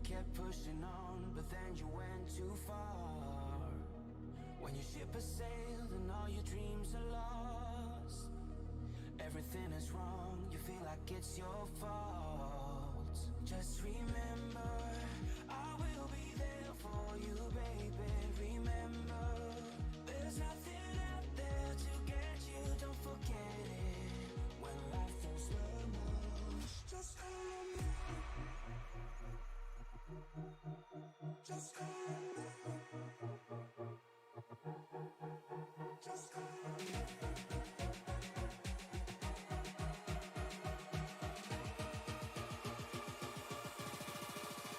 kept pushing on, but then you went too far. When your ship has sailed and all your dreams are lost, everything is wrong, you feel like it's your fault. Just remember, I will be there for you, baby. Remember, there's nothing out there to get you, don't forget it. When life throws lemons, just call on me. Just call on me. Just call on me.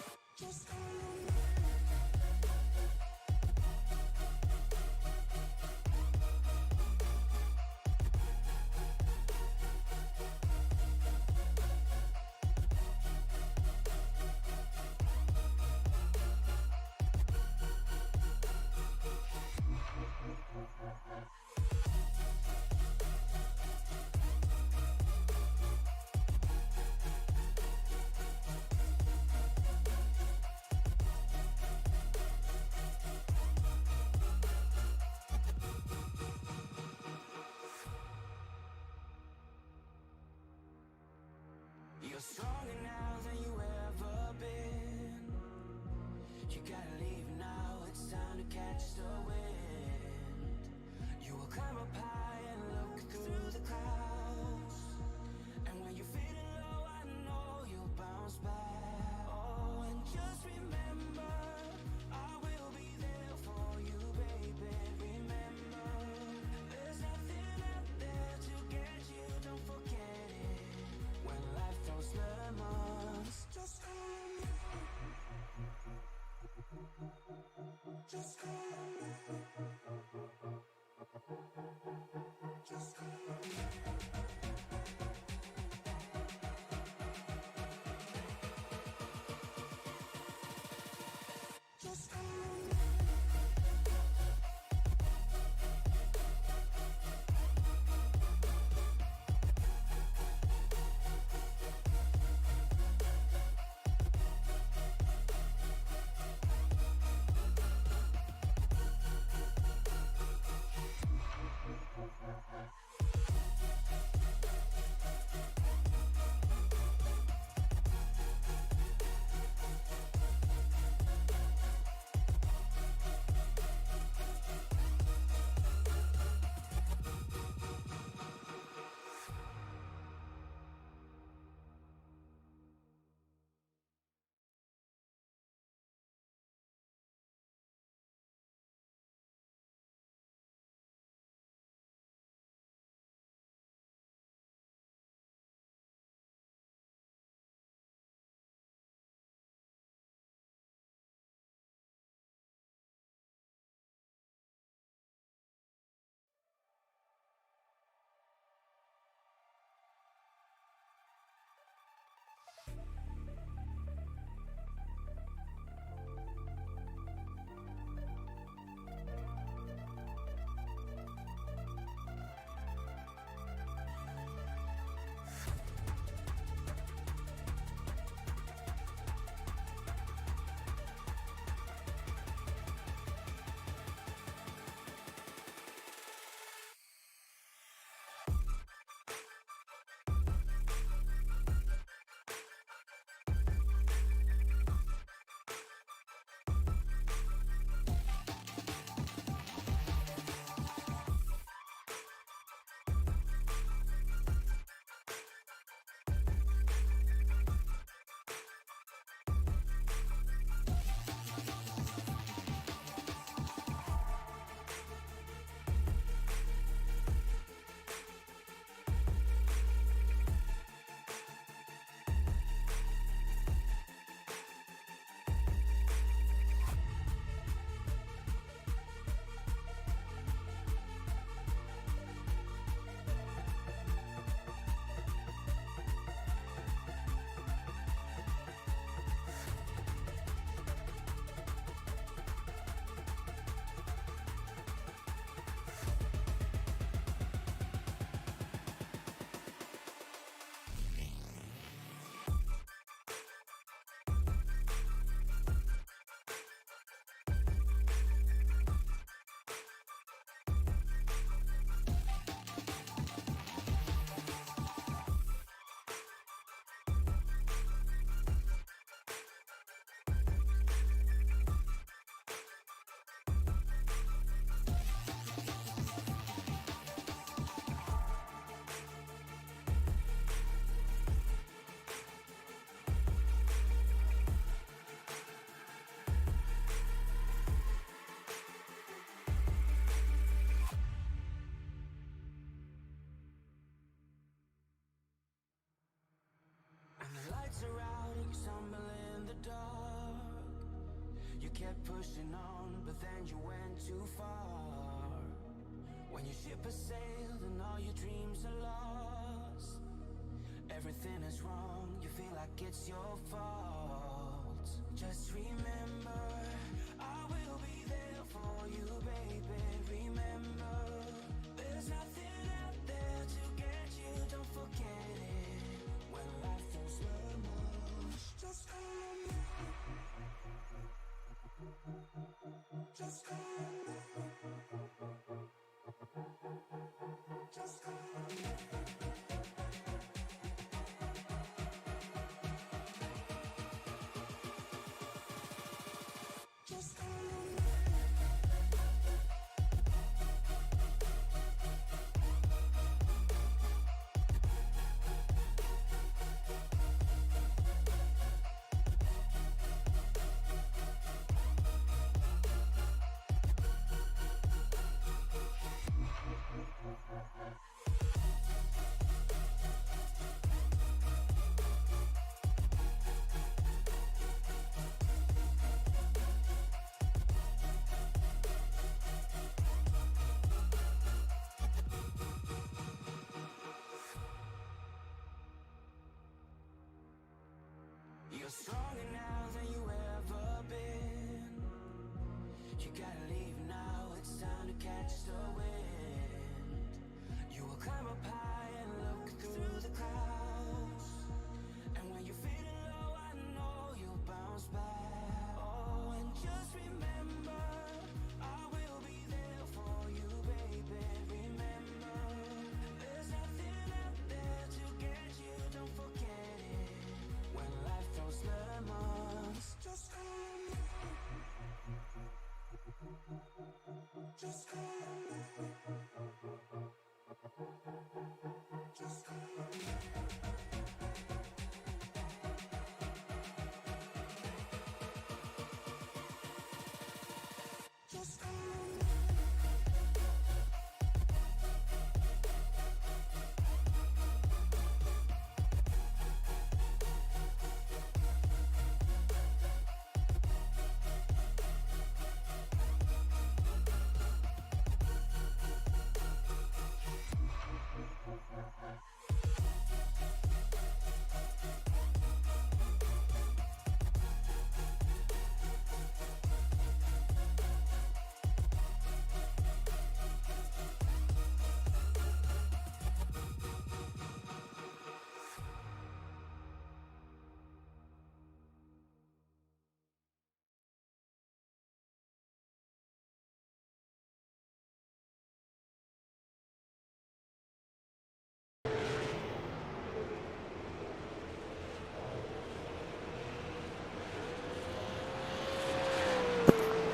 Just call on me. You're stronger now than you ever been. You gotta leave now, it's time to catch the wind. You will climb up high and look through the clouds, and when you're feeling low, I know you'll bounce back. Oh, and just remember, I will be there for you, baby. Remember, there's nothing out there to get you, don't forget it. When life throws lemons, just call on me. Just call on me. pushing on, but then you went too far. When your ship has sailed and all your dreams are lost, everything is wrong, you feel like it's your fault. Just remember, I will be there for you, baby. Remember, there's nothing out there to get you, don't forget it. When life throws lemons, just call on me. Just call on me. Just call on me. Just call on me. You're stronger now than you ever been. You gotta leave now, it's time to catch the wind. You will climb up high and look through the clouds, and when you're feeling low, I know you'll bounce back. Oh, and just remember, I will be there for you, baby. Remember, there's nothing out there to get you, don't forget it. When life throws lemons, just call on me. Just call on me. Just call on me. Just call on me.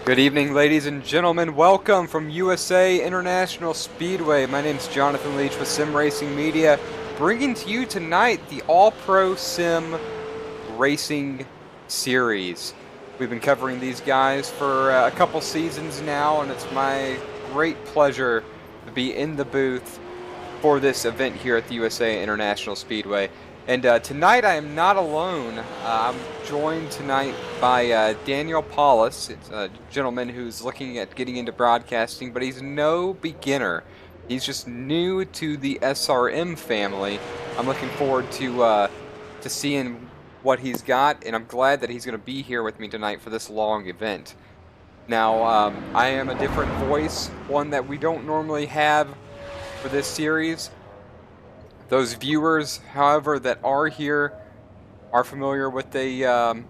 Good evening, ladies and gentlemen. Welcome from USA International Speedway. My name is Jonathan Leach with Sim Racing Media, bringing to you tonight the All-Pro Sim Racing Series. We've been covering these guys for a couple seasons now, and it's my great pleasure to be in the booth for this event here at the USA International Speedway. And tonight I am not alone. I'm joined tonight by Daniel Paulus. It's a gentleman who's looking at getting into broadcasting, but he's no beginner. He's just new to the SRM family. I'm looking forward to seeing what he's got, and I'm glad that he's going to be here with me tonight for this long event. Now, I am a different voice, one that we don't normally have for this series. Those viewers, however, that are here are familiar with a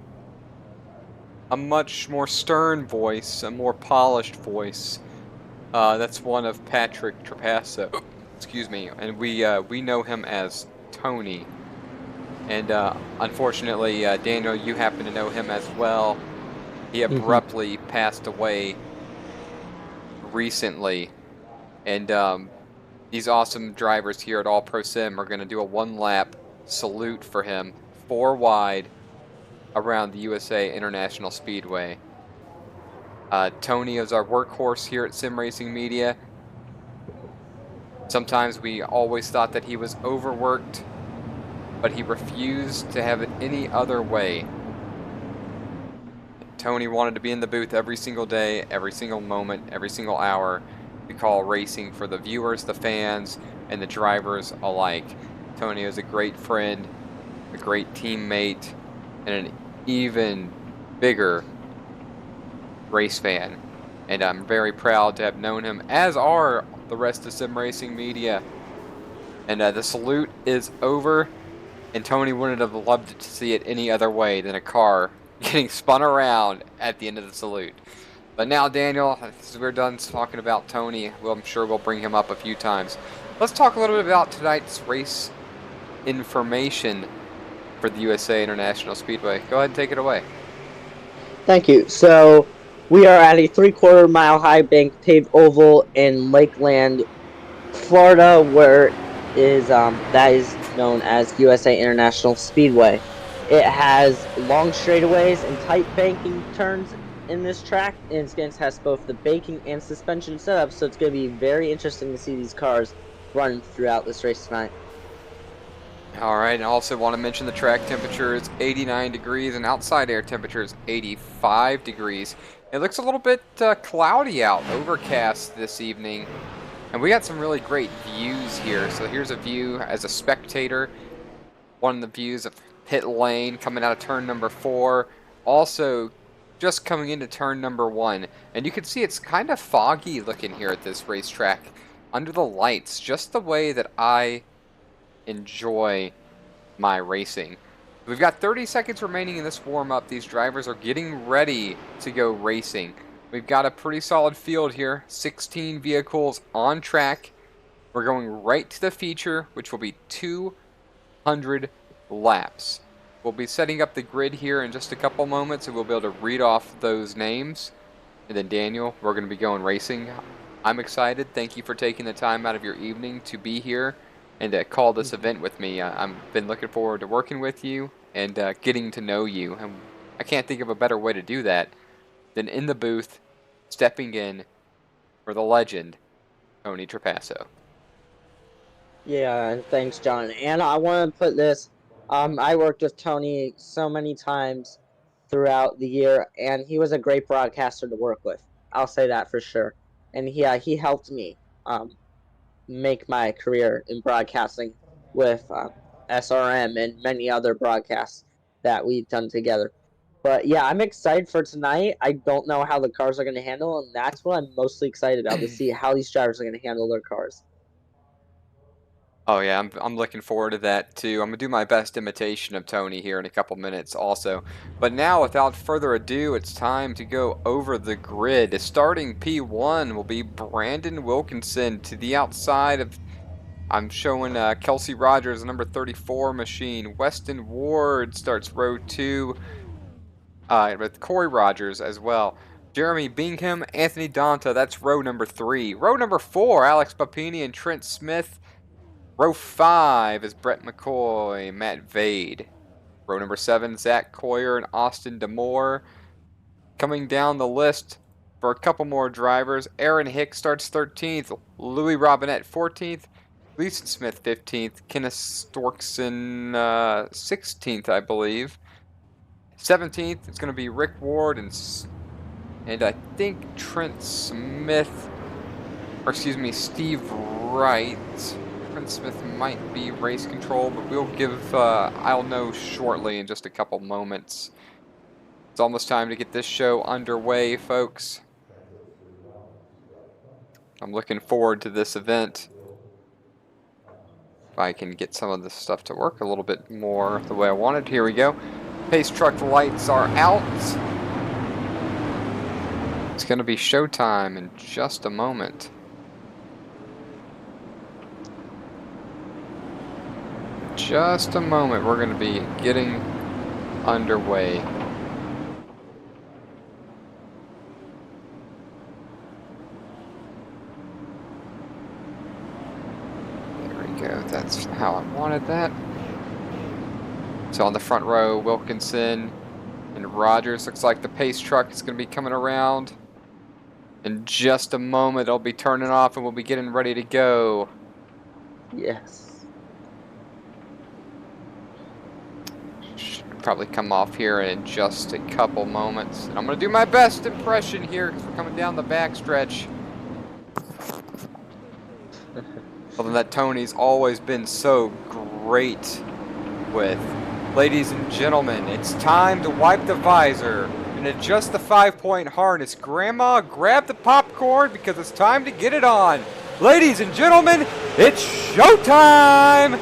much more stern voice, a more polished voice. That's one of Patrick Trapasso, excuse me, and we know him as Tony. And unfortunately, Daniel, you happen to know him as well. He abruptly passed away recently, and these awesome drivers here at All Pro Sim are going to do a one-lap salute for him, 4 wide, around the USA International Speedway. Tony is our workhorse here at Sim Racing Media. Sometimes we always thought that he was overworked, but he refused to have it any other way. Tony wanted to be in the booth every single day, every single moment, every single hour to call racing for the viewers, the fans, and the drivers alike. Tony is a great friend, a great teammate, and an even bigger race fan. And I'm very proud to have known him, as are the rest of Sim Racing Media. And the salute is over, and Tony wouldn't have loved to see it any other way than a car getting spun around at the end of the salute. But now, Daniel, as we're done talking about Tony, I'm sure we'll bring him up a few times. Let's talk a little bit about tonight's race information for the USA International Speedway. Go ahead and take it away. Thank you. So we are at a 3/4 mile high bank paved oval in Lakeland, Florida, where that is known as USA International Speedway. It has long straightaways and tight banking turns in this track, and it's going to test both the braking and suspension setup, so it's going to be very interesting to see these cars run throughout this race tonight. Alright, and I also want to mention the track temperature is 89 degrees and outside air temperature is 85 degrees. It looks a little bit cloudy out, overcast this evening. And we got some really great views here. So here's a view as a spectator. One of the views of pit lane coming out of turn number 4. Also, just coming into turn number 1. And you can see it's kind of foggy looking here at this racetrack. Under the lights, just the way that I enjoy my racing. We've got 30 seconds remaining in this warm-up. These drivers are getting ready to go racing. We've got a pretty solid field here, 16 vehicles on track. We're going right to the feature, which will be 200 laps. We'll be setting up the grid here in just a couple moments, and we'll be able to read off those names. And then Daniel, we're going to be going racing. I'm excited. Thank you for taking the time out of your evening to be here and to call this event with me. I've been looking forward to working with you and getting to know you. And I can't think of a better way to do that than in the booth, stepping in for the legend, Tony Trapasso. Yeah, and thanks, John. And I want to put this, I worked with Tony so many times throughout the year, and he was a great broadcaster to work with. I'll say that for sure. And he helped me make my career in broadcasting with SRM and many other broadcasts that we've done together. But yeah, I'm excited for tonight. I don't know how the cars are going to handle, and that's what I'm mostly excited about, to see how these drivers are going to handle their cars. Oh yeah, I'm looking forward to that too. I'm going to do my best imitation of Tony here in a couple minutes also. But now, without further ado, it's time to go over the grid. Starting P1 will be Brandon Wilkinson to the outside of, I'm showing Kelsey Rogers, number 34 machine. Weston Ward starts row 2 with Corey Rogers as well. Jeremy Bingham, Anthony Donta, that's row number 3. Row number 4, Alex Papini and Trent Smith. Row 5 is Brett McCoy, Matt Vade. Row number 7, Zach Coyer and Austin Demore. Coming down the list for a couple more drivers, Aaron Hicks starts 13th, Louis Robinette 14th, Gleason Smith 15th, Kenneth Storkson 16th, I believe. 17th, it's going to be Rick Ward and I think Trent Smith, or excuse me, Steve Wright. Trent Smith might be race control, but we'll give, I'll know shortly in just a couple moments. It's almost time to get this show underway, folks. I'm looking forward to this event. If I can get some of this stuff to work a little bit more the way I wanted. Here we go. Pace truck lights are out. It's going to be showtime in just a moment. Just a moment, we're going to be getting underway. There we go, that's how I wanted that. So on the front row, Wilkinson and Rogers. Looks like the pace truck is going to be coming around. In just a moment, it'll be turning off and we'll be getting ready to go. Yes. probably come off here in just a couple moments. And I'm going to do my best impression here because we're coming down the backstretch. Other than that, Tony's always been so great with. Ladies and gentlemen, it's time to wipe the visor and adjust the 5-point harness. Grandma, grab the popcorn because it's time to get it on. Ladies and gentlemen, it's showtime!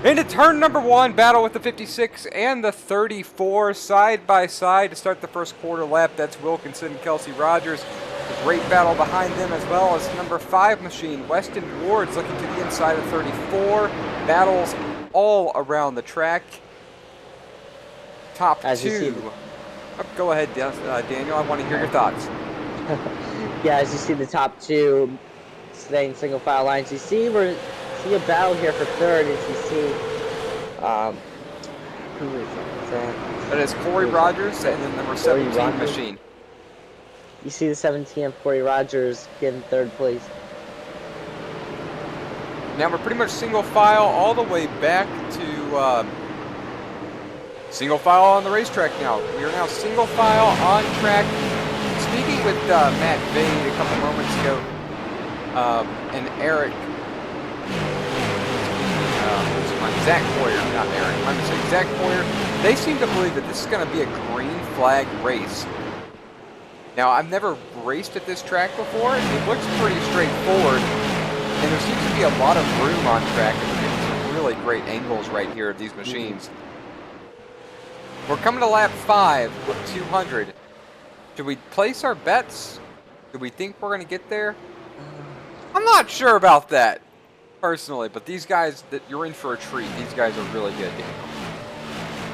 Into turn number 1, battle with the 56 and the 34 side by side to start the first quarter lap. That's Wilkinson and Kelsey Rogers. A great battle behind them, as well as number 5 machine, Weston Ward's looking to the inside of 34. Battles all around the track. Top As you 2. see Oh, go ahead, Daniel. I want to hear your thoughts. Yeah, as you see the top 2 staying single file lines, you see a battle here for third. As you see, who is that? That is Corey Rogers and then number 17 machine. You see the 17 of Corey Rogers getting third place. Now we're pretty much single file all the way back to single file on the racetrack now. We are now single file on track. Speaking with Matt Vade a couple moments ago, and Eric, Zach Poyer, not Eric, I'm going to say Zach Poyer, they seem to believe that this is going to be a green flag race. Now, I've never raced at this track before. It looks pretty straightforward, and there seems to be a lot of room on track, and we're getting some really great angles right here of these machines. We're coming to lap 5 of 200. Should we place our bets? Do we think we're going to get there? I'm not sure about that, personally, but these guys, you're in for a treat. These guys are really good.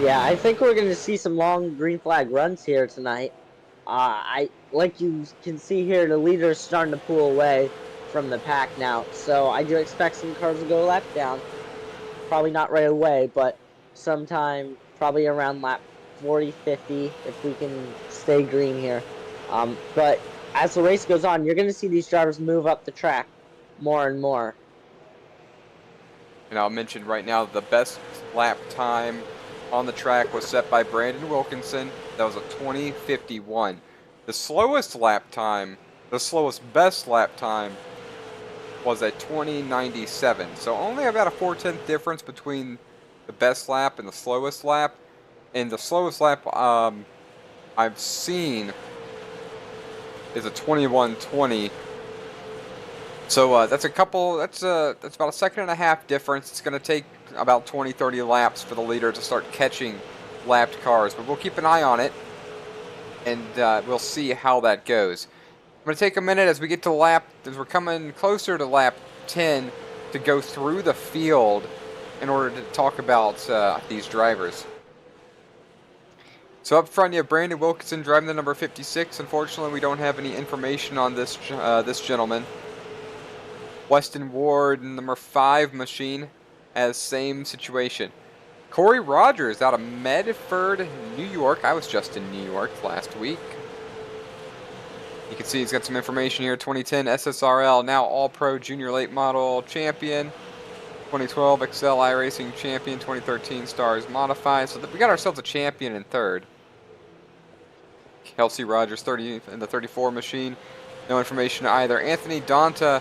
Yeah, I think we're going to see some long green flag runs here tonight. Like you can see here, the leader is starting to pull away from the pack now, so I do expect some cars to go lap down. Probably not right away, but sometime probably around lap 40, 50, if we can stay green here. But as the race goes on, you're going to see these drivers move up the track more and more. And I'll mention right now the best lap time on the track was set by Brandon Wilkinson. That was a 20:51. The slowest lap time, the slowest best lap time, was a 20:97. So only about a 4/10 difference between the best lap and the slowest lap. And the slowest lap I've seen is a 21:20. So that's about a second and a half difference. It's going to take about 20-30 laps for the leader to start catching lapped cars, but we'll keep an eye on it, and we'll see how that goes. I'm going to take a minute as we're coming closer to lap 10 to go through the field in order to talk about these drivers. So up front you have Brandon Wilkinson driving the number 56. Unfortunately, we don't have any information on this gentleman. Weston Ward, number 5 machine, has same situation. Corey Rogers out of Medford, New York. I was just in New York last week. You can see he's got some information here. 2010 SSRL, now All-Pro Junior Late Model Champion. 2012 Excel iRacing Champion. 2013 Stars Modified. So we got ourselves a champion in third. Kelsey Rogers 30 in the 34 machine. No information either. Anthony Donta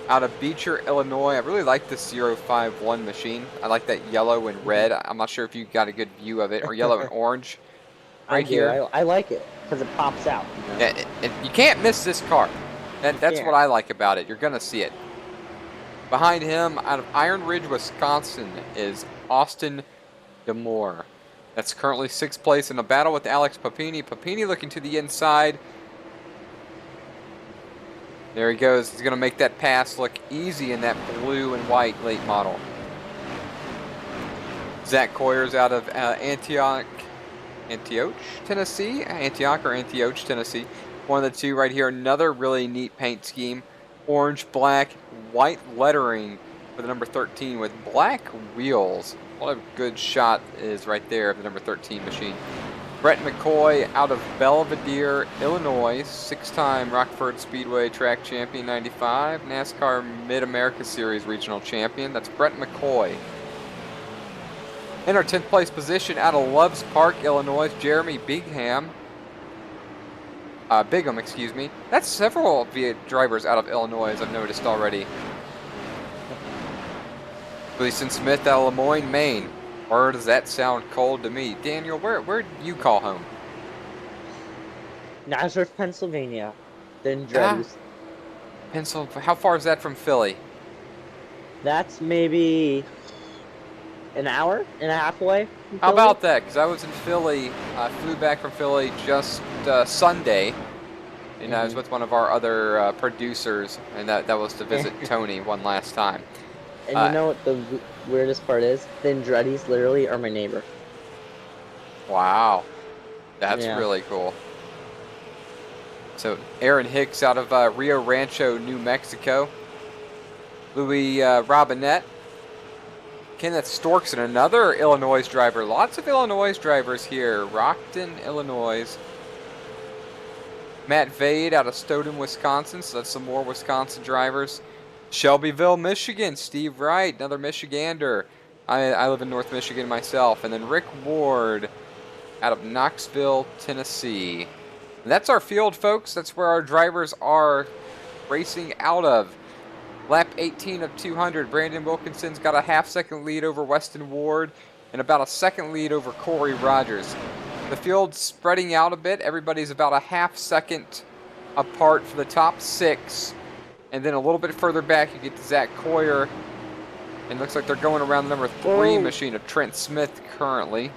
out of Beecher, Illinois. I really like this 051 machine. I like that yellow and red. I'm not sure if you got a good view of it, or yellow and orange. Right here. I like it because it pops out. You know? Yeah, you can't miss this car. That's what I like about it. You're going to see it. Behind him, out of Iron Ridge, Wisconsin, is Austin Demore. That's currently 6th place in a battle with Alex Papini. Papini looking to the inside. There he goes. He's going to make that pass look easy in that blue and white late model. Zach Coyer's out of Antioch, Tennessee. Antioch or Antioch, Tennessee. One of the two right here. Another really neat paint scheme. Orange, black, white lettering for the number 13 with black wheels. What a good shot is right there of the number 13 machine. Brett McCoy out of Belvedere, Illinois, 6-time Rockford Speedway track champion, 95, NASCAR Mid-America Series regional champion. That's Brett McCoy. In our 10th place position out of Loves Park, Illinois, Jeremy Bigham. Bigham, excuse me. That's several drivers out of Illinois, as I've noticed already. Gleason Smith out of Lemoyne, Maine. Or does that sound cold to me? Daniel, where do you call home? Nazareth, Pennsylvania. Then Andretti's. How far is that from Philly? That's maybe an hour and a half away from How Philly. about that? Because I was in Philly. I flew back from Philly just Sunday. And I was with one of our other producers. And that was to visit Tony one last time. And you know what the weirdest part is? The Andretti's literally are my neighbor. Wow. That's really cool. So, Aaron Hicks out of Rio Rancho, New Mexico. Louis Robinette. Kenneth Storkson, another Illinois driver. Lots of Illinois drivers here. Rockton, Illinois. Matt Vade out of Stoughton, Wisconsin. So that's some more Wisconsin drivers. Shelbyville, Michigan. Steve Wright, another Michigander. I live in North Michigan myself. And then Rick Ward out of Knoxville, Tennessee. And that's our field, folks. That's where our drivers are racing out of. Lap 18 of 200. Brandon Wilkinson's got a half-second lead over Weston Ward and about a second lead over Corey Rogers. The field's spreading out a bit. Everybody's about a half-second apart for the top 6. And then a little bit further back, you get to Zach Coyer. And it looks like they're going around the number 3 machine of Trent Smith currently.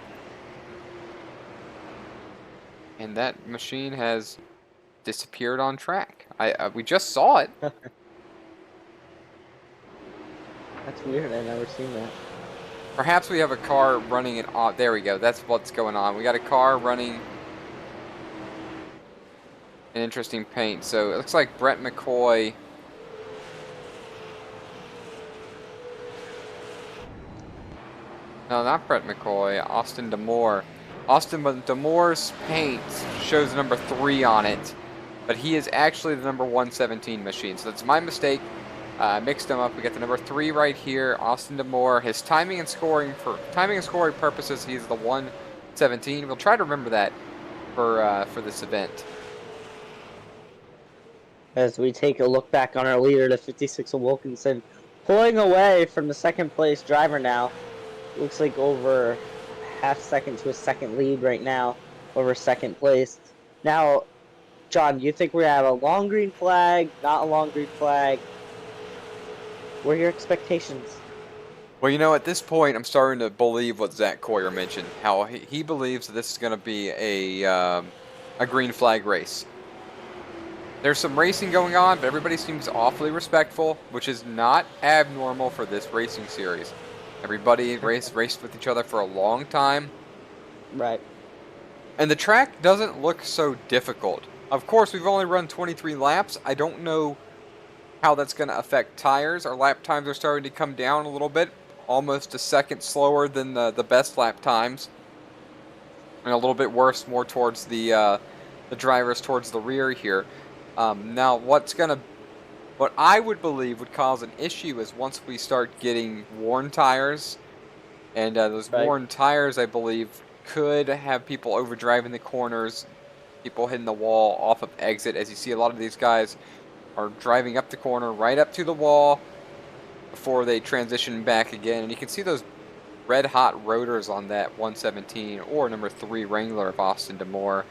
And that machine has disappeared on track. We just saw it. That's weird. I've never seen that. Perhaps we have a car running it off. There we go. That's what's going on. We got a car running an interesting paint. So it looks like Brett McCoy. No, not Brett McCoy. Austin Damore. Austin Damore's paint shows number 3 on it, but he is actually the number 117 machine. So that's my mistake. I mixed them up. We got the number 3 right here, Austin Damore. His timing and scoring purposes, he's the 117. We'll try to remember that for this event. As we take a look back on our leader, the 56 of Wilkinson, pulling away from the second place driver now. Looks like over half second to a second lead right now over second place. Now, John, do you think we have a long green flag, not a long green flag? What are your expectations? Well, you know, at this point, I'm starting to believe what Zach Coyer mentioned, how he believes that this is going to be a green flag race. There's some racing going on, but everybody seems awfully respectful, which is not abnormal for this racing series. Everybody raced with each other for a long time. Right. And the track doesn't look so difficult. Of course, we've only run 23 laps. I don't know how that's going to affect tires. Our lap times are starting to come down a little bit, almost a second slower than the best lap times, and a little bit worse, more towards the drivers towards the rear here. Now, what I would believe would cause an issue is once we start getting worn tires, and those worn tires, I believe, could have people overdriving the corners, people hitting the wall off of exit. As you see, a lot of these guys are driving up the corner, right up to the wall, before they transition back again. And you can see those red-hot rotors on that 117 or number 3 Wrangler of Austin Damore.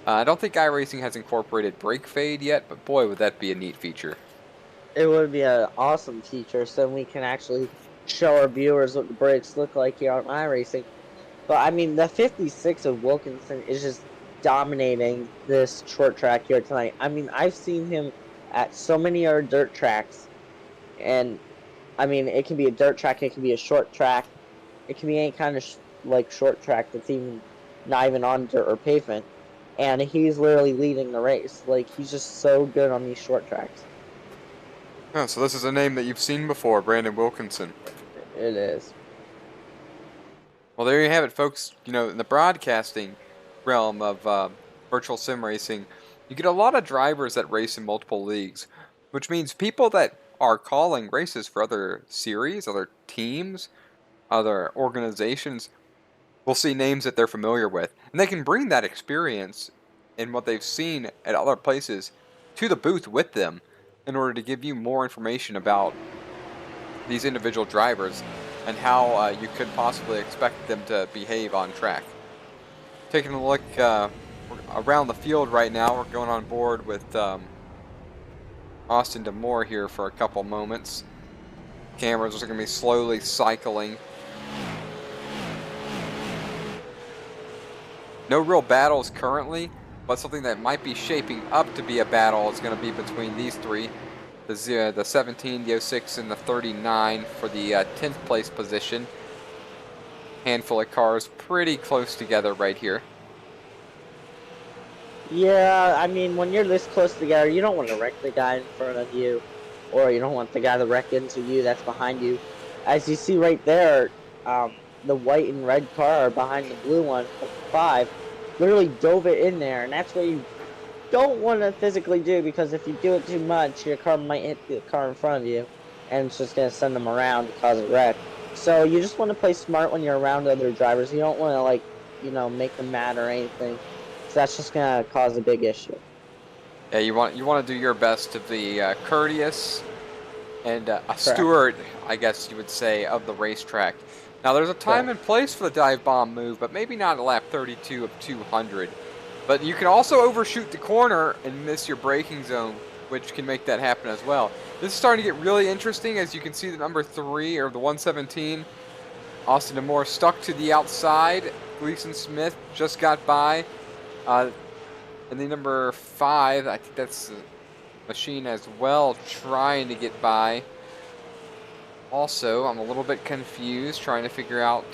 I don't think iRacing has incorporated brake fade yet, but boy, would that be a neat feature. It would be an awesome feature, so we can actually show our viewers what the brakes look like here on iRacing. But, I mean, the 56 of Wilkinson is just dominating this short track here tonight. I mean, I've seen him at so many other dirt tracks, and, I mean, it can be a dirt track, it can be a short track, it can be any kind of, short track that's not even on dirt or pavement, and he's literally leading the race. He's just so good on these short tracks. Oh, so this is a name that you've seen before, Brandon Wilkinson. It is. Well, there you have it, folks. You know, in the broadcasting realm of virtual sim racing, you get a lot of drivers that race in multiple leagues, which means people that are calling races for other series, other teams, other organizations, we'll see names that they're familiar with. And they can bring that experience and what they've seen at other places to the booth with them in order to give you more information about these individual drivers and how you could possibly expect them to behave on track. Taking a look around the field right now, we're going on board with Austin DeMoore here for a couple moments. Cameras are going to be slowly cycling. No real battles currently, but something that might be shaping up to be a battle is going to be between these three. The 17, the 06, and the 39 for the 10th place position. Handful of cars pretty close together right here. Yeah, I mean, when you're this close together, you don't want to wreck the guy in front of you, or you don't want the guy to wreck into you that's behind you. As you see right there, the white and red car behind the blue one, the 5, literally dove it in there, and that's what you don't want to physically do, because if you do it too much, your car might hit the car in front of you, and it's just going to send them around to cause a wreck. So you just want to play smart when you're around other drivers. You don't want to, like, you know, make them mad or anything. So that's just going to cause a big issue. Yeah, you want to do your best to be courteous and a steward, I guess you would say, of the racetrack. Now, there's a time and place for the dive bomb move, but maybe not at lap 32 of 200. But you can also overshoot the corner and miss your braking zone, which can make that happen as well. This is starting to get really interesting, as you can see the number 3, or the 117. Austin DeMoore stuck to the outside. Gleason Smith just got by. And the number 5, I think that's the machine as well, trying to get by. Also, I'm a little bit confused, trying to figure out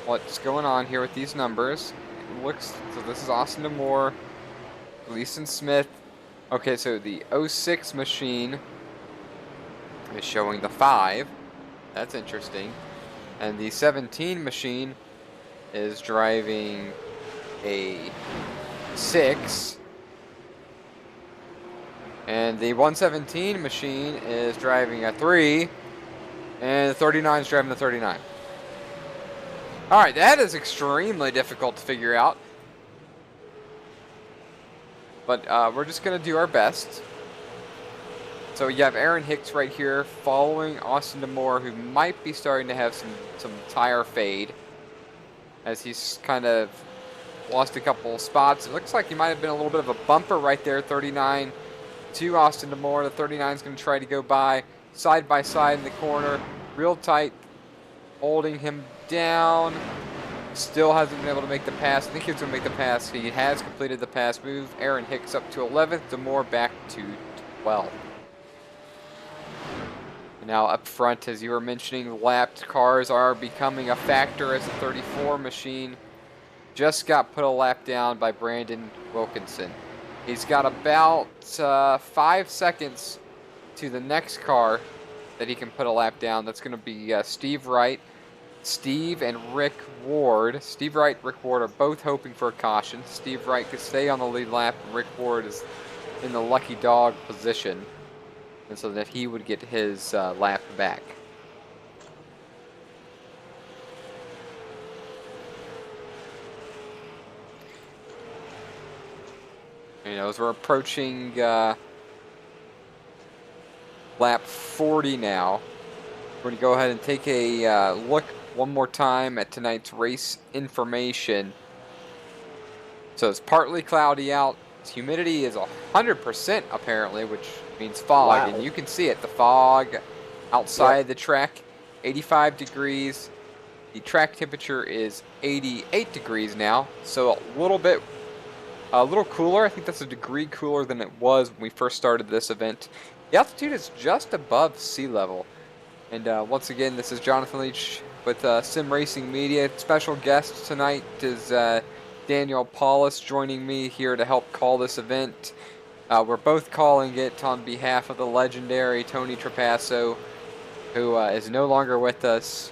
what's going on here with these numbers. It looks, so this is Austin DeMoore, Gleason Smith. Okay, so the 06 machine is showing the 5. That's interesting. And the 17 machine is driving a 6. And the 117 machine is driving a 3. And the 39 is driving the 39. Alright, that is extremely difficult to figure out. But we're just going to do our best. So you have Aaron Hicks right here following Austin DeMoore, who might be starting to have some tire fade, as he's kind of lost a couple spots. It looks like he might have been a little bit of a bumper right there, 39 to Austin DeMoore. The 39 is going to try to go by side in the corner, real tight, holding him down. Still hasn't been able to make the pass. I think he was going to make the pass. He has completed the pass move. Aaron Hicks up to 11th, DeMoore back to 12th. And now up front, as you were mentioning, lapped cars are becoming a factor, as the 34 machine just got put a lap down by Brandon Wilkinson. He's got about 5 seconds to the next car that he can put a lap down. That's going to be Steve Wright. Steve and Rick Ward. Steve Wright and Rick Ward are both hoping for a caution. Steve Wright could stay on the lead lap, and Rick Ward is in the lucky dog position, and so that he would get his lap back. You know, as we're approaching lap 40 now, we're going to go ahead and take a look one more time at tonight's race information. So it's partly cloudy out. Humidity is 100% apparently, which means fog. Wow. And you can see it, the fog outside the track, 85 degrees. The track temperature is 88 degrees now, so a little cooler. I think that's a degree cooler than it was when we first started this event. The altitude is just above sea level. And once again, this is Jonathan Leach with Sim Racing Media. Special guest tonight is Daniel Paulus, joining me here to help call this event. We're both calling it on behalf of the legendary Tony Trapasso, who is no longer with us.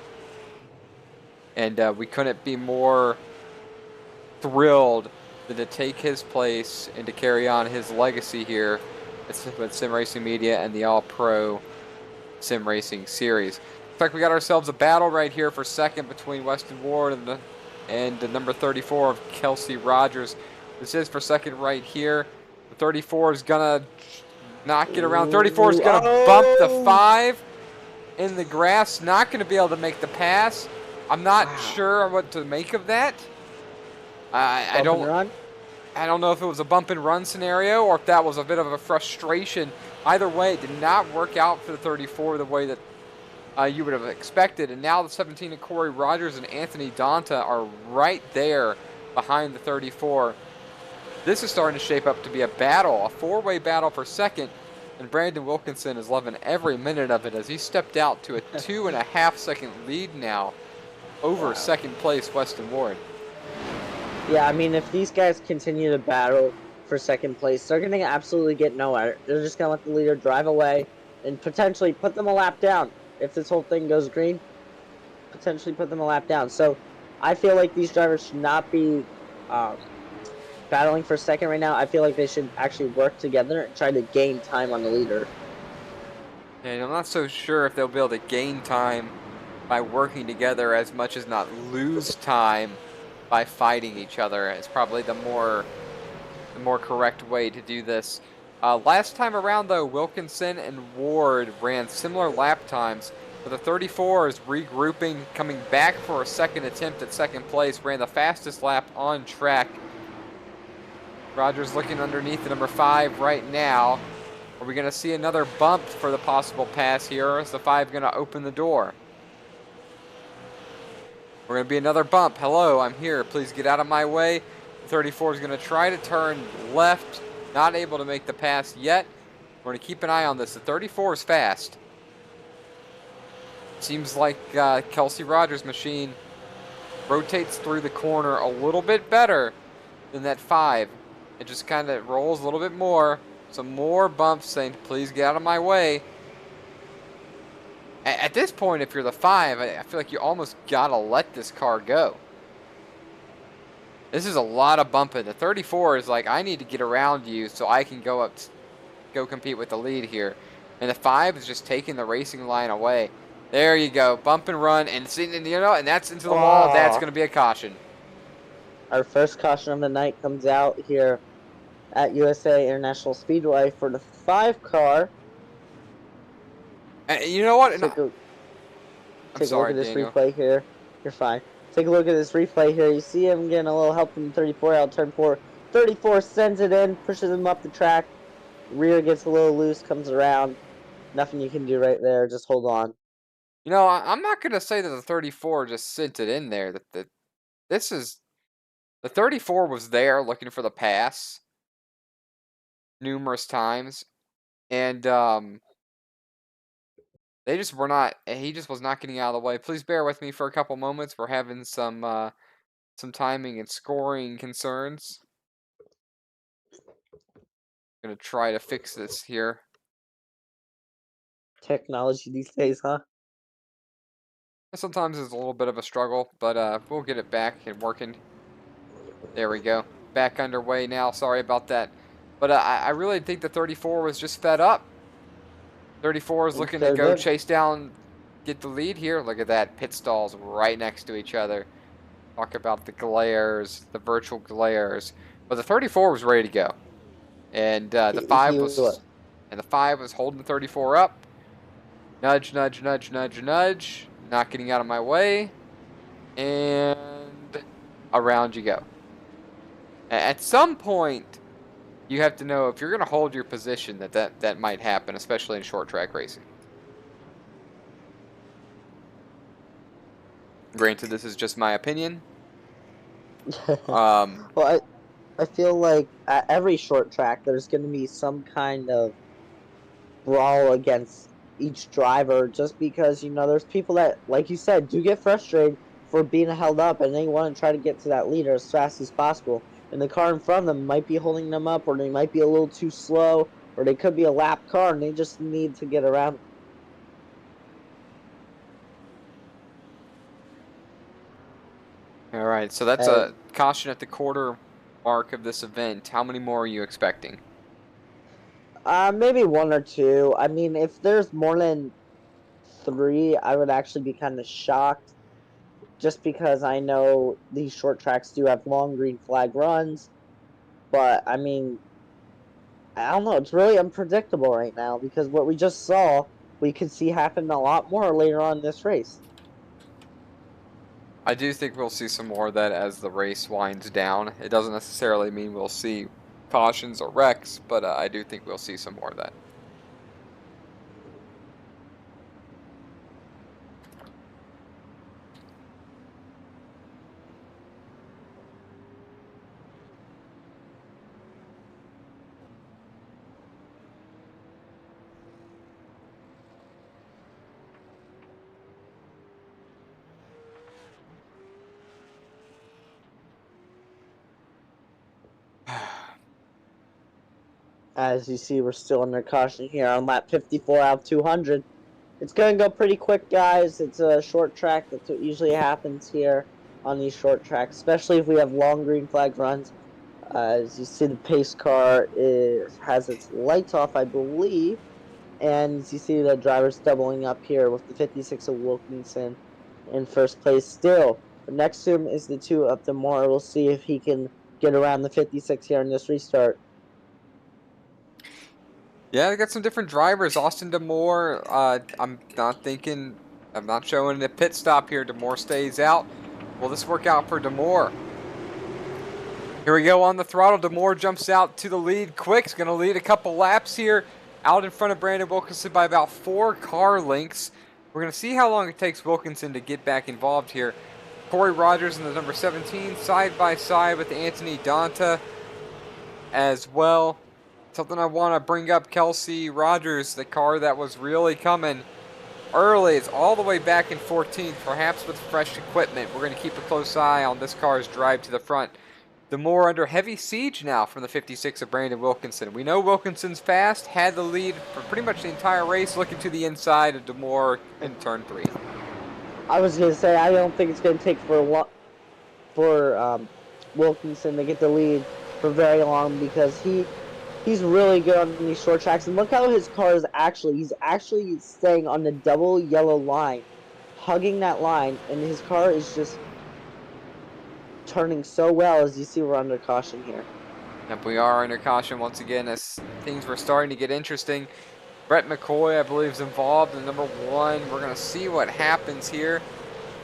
And we couldn't be more thrilled than to take his place and to carry on his legacy here at Sim Racing Media and the All-Pro Sim Racing Series. like we got ourselves a battle right here for second between Weston Ward and the number 34 of Kelsey Rogers. This is for second right here. The 34 is going to not get around. 34 is going to bump the 5 in the grass. Not going to be able to make the pass. I'm not sure what to make of that. I don't know if it was a bump and run scenario or if that was a bit of a frustration. Either way, it did not work out for the 34 the way that you would have expected. And now the 17 of Corey Rogers and Anthony Donta are right there behind the 34. This is starting to shape up to be a battle, a 4-way battle for second. And Brandon Wilkinson is loving every minute of it as he stepped out to a 2.5 second lead now over second place Weston Ward. Yeah, I mean, if these guys continue to battle for second place, they're going to absolutely get nowhere. They're just going to let the leader drive away and potentially put them a lap down. If this whole thing goes green, potentially put them a lap down. So I feel like these drivers should not be battling for second right now. I feel like they should actually work together and try to gain time on the leader. And I'm not so sure if they'll be able to gain time by working together as much as not lose time by fighting each other. It's probably the more correct way to do this. Last time around, though, Wilkinson and Ward ran similar lap times, but the 34 is regrouping, coming back for a second attempt at second place, ran the fastest lap on track. Rogers looking underneath the number 5 right now. Are we going to see another bump for the possible pass here, or is the 5 going to open the door? We're going to be another bump. Hello, I'm here. Please get out of my way. The 34 is going to try to turn left. Not able to make the pass yet. We're going to keep an eye on this. The 34 is fast. Seems like Kelsey Rogers' machine rotates through the corner a little bit better than that 5. It just kind of rolls a little bit more. Some more bumps saying, please get out of my way. At this point, if you're the 5, I feel like you almost gotta let this car go. This is a lot of bumping. The 34 is like, I need to get around you so I can go compete with the lead here. And the 5 is just taking the racing line away. There you go, bump and run, and and that's into the wall. That's going to be a caution. Our first caution of the night comes out here at USA International Speedway for the 5 car. You know what? Take a I'm sorry, look at this Daniel. replay here. You're fine. Take a look at this replay here. You see him getting a little help from 34 out turn 4. 34 sends it in, pushes him up the track. Rear gets a little loose, comes around. Nothing you can do right there. Just hold on. You know, I'm not going to say that the 34 just sent it in there. The 34 was there looking for the pass numerous times, and he just was not getting out of the way. Please bear with me for a couple moments. We're having some timing and scoring concerns. I'm going to try to fix this here. Technology these days, huh? Sometimes it's a little bit of a struggle, but we'll get it back and working. There we go. Back underway now. Sorry about that. But I really think the 34 was just fed up. 34 is looking to go chase down, get the lead here. Look at that. Pit stalls right next to each other. Talk about the glares, the virtual glares. But the 34 was ready to go. And the 5 was holding the 34 up. Nudge, nudge, nudge, nudge, nudge. Not getting out of my way. And around you go. At some point, you have to know if you're going to hold your position that might happen, especially in short track racing. Granted, this is just my opinion. Well, I feel like at every short track, there's going to be some kind of brawl against each driver, just because, there's people that, like you said, do get frustrated for being held up, and they want to try to get to that leader as fast as possible. And the car in front of them might be holding them up, or they might be a little too slow, or they could be a lap car, and they just need to get around. All right, so that's a caution at the quarter mark of this event. How many more are you expecting? Maybe 1 or 2. I mean, if there's more than 3, I would actually be kind of shocked, just because I know these short tracks do have long green flag runs. But I mean, I don't know. It's really unpredictable right now because what we just saw, we could see happen a lot more later on in this race. I do think we'll see some more of that as the race winds down. It doesn't necessarily mean we'll see cautions or wrecks, but I do think we'll see some more of that. As you see, we're still under caution here on lap 54 out of 200. It's going to go pretty quick, guys. It's a short track. That's what usually happens here on these short tracks, especially if we have long green flag runs. As you see, the pace car has its lights off, I believe. And as you see, the driver's doubling up here with the 56 of Wilkinson in first place still. But next to him is the 2 of Demore. We'll see if he can get around the 56 here in this restart. Yeah, they got some different drivers. Austin Demore, I'm not showing a pit stop here. Demore stays out. Will this work out for Demore? Here we go on the throttle. Demore jumps out to the lead quick. He's going to lead a couple laps here. Out in front of Brandon Wilkinson by about 4 car lengths. We're going to see how long it takes Wilkinson to get back involved here. Corey Rogers in the number 17, side by side with Anthony Donta as well. Something I want to bring up, Kelsey Rogers, the car that was really coming early. It's all the way back in 14th, perhaps with fresh equipment. We're going to keep a close eye on this car's drive to the front. Demore under heavy siege now from the 56 of Brandon Wilkinson. We know Wilkinson's fast, had the lead for pretty much the entire race, looking to the inside of Demore in turn 3. I was going to say, I don't think it's going to take for Wilkinson to get the lead for very long, because he's really good on these short tracks. And look how his car is he's actually staying on the double yellow line, hugging that line, and his car is just turning so well. As you see, we're under caution here. Yep, we are under caution once again as things were starting to get interesting. Brett McCoy, I believe, is involved in number 1. We're going to see what happens here.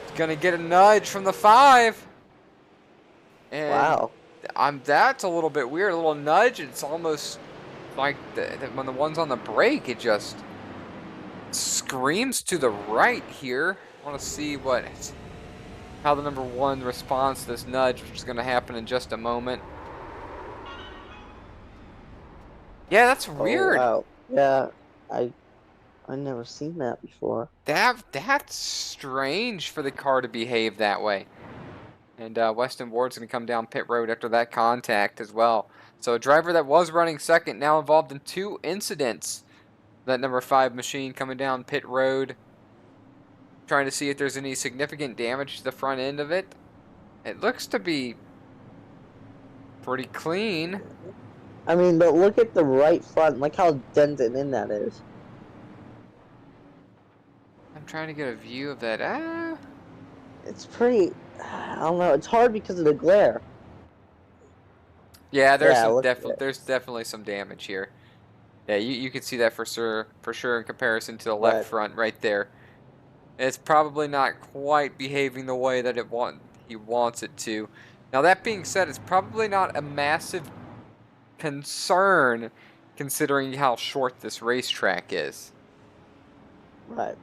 He's going to get a nudge from the 5. And wow. That's a little bit weird. A little nudge. It's almost like when the one's on the brake, it just screams to the right here. I want to see how the number 1 responds to this nudge, which is going to happen in just a moment. Yeah, that's weird. Oh, wow. Yeah, I never seen that before. That's strange for the car to behave that way. And Weston Ward's going to come down pit road after that contact as well. So a driver that was running second now involved in 2 incidents. That number 5 machine coming down pit road, trying to see if there's any significant damage to the front end of it. It looks to be pretty clean. I mean, but look at the right front. Look how dented in that is. I'm trying to get a view of that. It's pretty... I don't know. It's hard because of the glare. Yeah, there's definitely some damage here. Yeah, you can see that for sure in comparison to the left front right there. It's probably not quite behaving the way that he wants it to. Now that being said, it's probably not a massive concern considering how short this racetrack is. Right.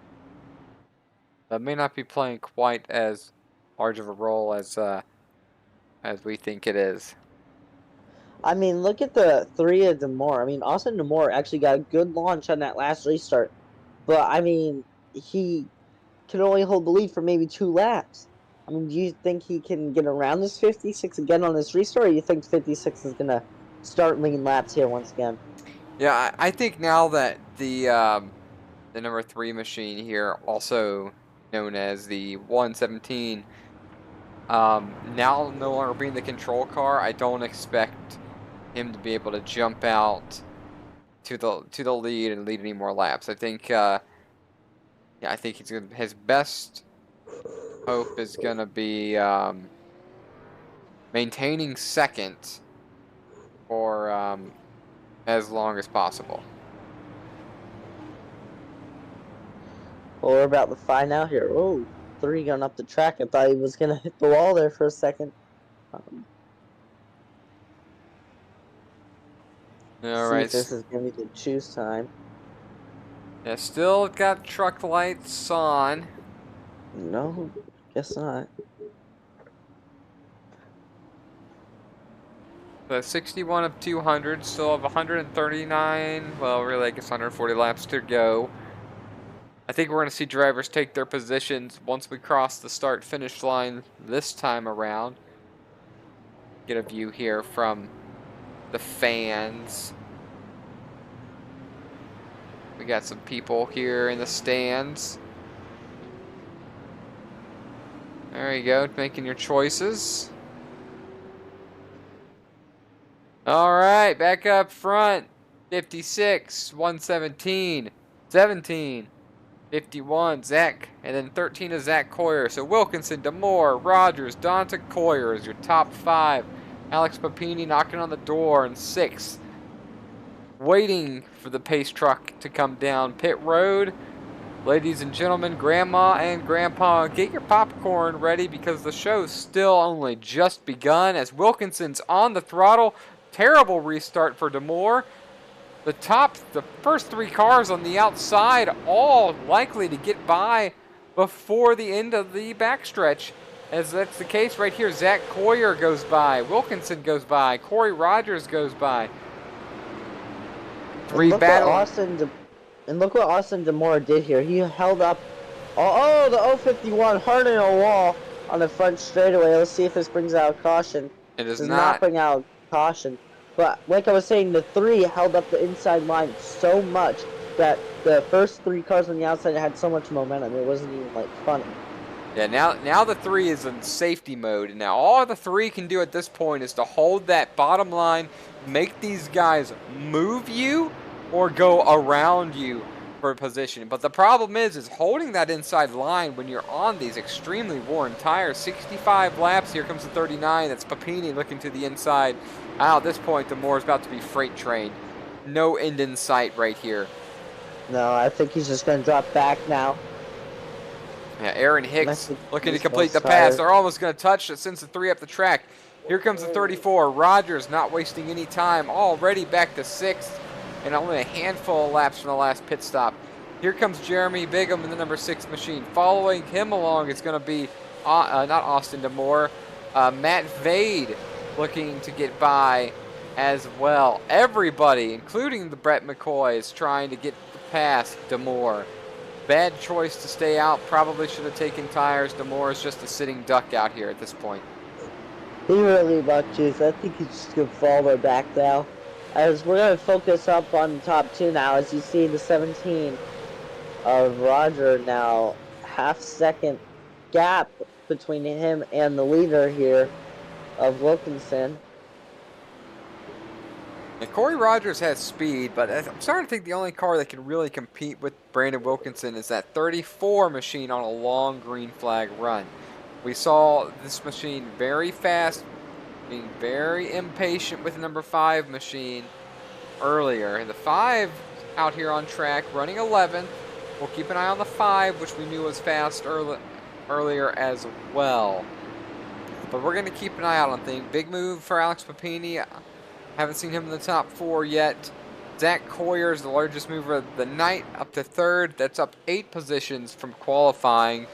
That may not be playing quite as large of a role as we think it is. I mean, look at the 3 of Demore. I mean, Austin Demore actually got a good launch on that last restart. But, I mean, he can only hold the lead for maybe 2 laps. I mean, do you think he can get around this 56 again on this restart, or do you think 56 is going to start lean laps here once again? Yeah, I think now that the number 3 machine here, also known as the 117, now no longer being the control car, I don't expect him to be able to jump out to the lead and lead any more laps. I think Yeah, I think his best hope is going to be maintaining second for as long as possible. Well, we're about to find out here. Oh, 3 going up the track. I thought he was going to hit the wall there for a second. All See if right. this is going to be the choose time. Yeah, still got truck lights on. No, guess not. The 61 of 200, still have 139, well, really, I guess 140 laps to go. I think we're going to see drivers take their positions once we cross the start-finish line this time around. Get a view here from the fans. We got some people here in the stands. There you go, making your choices. All right, back up front. 56, 117, 17, 51, Zach, and then 13 is Zach Coyer. So Wilkinson, DeMoore, Rogers, Donta Coyer is your top 5. Alex Papini knocking on the door in 6th. Waiting for the pace truck to come down pit road. Ladies and gentlemen, Grandma and Grandpa, get your popcorn ready because the show's still only just begun as Wilkinson's on the throttle. Terrible restart for DeMoore. The first 3 cars on the outside, all likely to get by before the end of the backstretch. As that's the case right here, Zach Coyer goes by, Wilkinson goes by, Corey Rogers goes by. And look what Austin DeMoore did here. He held up. Oh, the 051 hard in a wall on the front straightaway. Let's see if this brings out caution. It does not bring out caution. But like I was saying, the 3 held up the inside line so much that the first 3 cars on the outside had so much momentum. It wasn't even like funny. Yeah, now the 3 is in safety mode. And now all the 3 can do at this point is to hold that bottom line, make these guys move you or go around you for a position. But the problem is holding that inside line when you're on these extremely worn tires. 65 laps, here comes the 39. That's Papini looking to the inside. At this point, DeMoore's about to be freight trained. No end in sight right here. No, I think he's just going to drop back now. Yeah, Aaron Hicks looking to complete the pass. They're almost going to touch it, sends the 3 up the track. Here comes the 34. Rogers not wasting any time. Already back to 6th and only a handful of laps from the last pit stop. Here comes Jeremy Bigham in the number 6 machine. Following him along is going to be not Austin DeMoore, Matt Vade looking to get by as well. Everybody, including the Brett McCoy, is trying to get past DeMoore. Bad choice to stay out. Probably should have taken tires. DeMoore is just a sitting duck out here at this point. He really lucked you. I think he's just going to fall back now. As we're going to focus up on the top 2 now, as you see the 17 of Roger now, half-second gap between him and the leader here of Wilkinson. And Corey Rogers has speed, but I'm starting to think the only car that can really compete with Brandon Wilkinson is that 34 machine on a long green flag run. We saw this machine very fast, being very impatient with the number 5 machine earlier. And the 5 out here on track, running 11th. We'll keep an eye on the 5, which we knew was fast earlier as well. But we're going to keep an eye out on things. Big move for Alex Papini. Haven't seen him in the top 4 yet. Zach Coyer is the largest mover of the night, up to 3rd. That's up 8 positions from qualifying.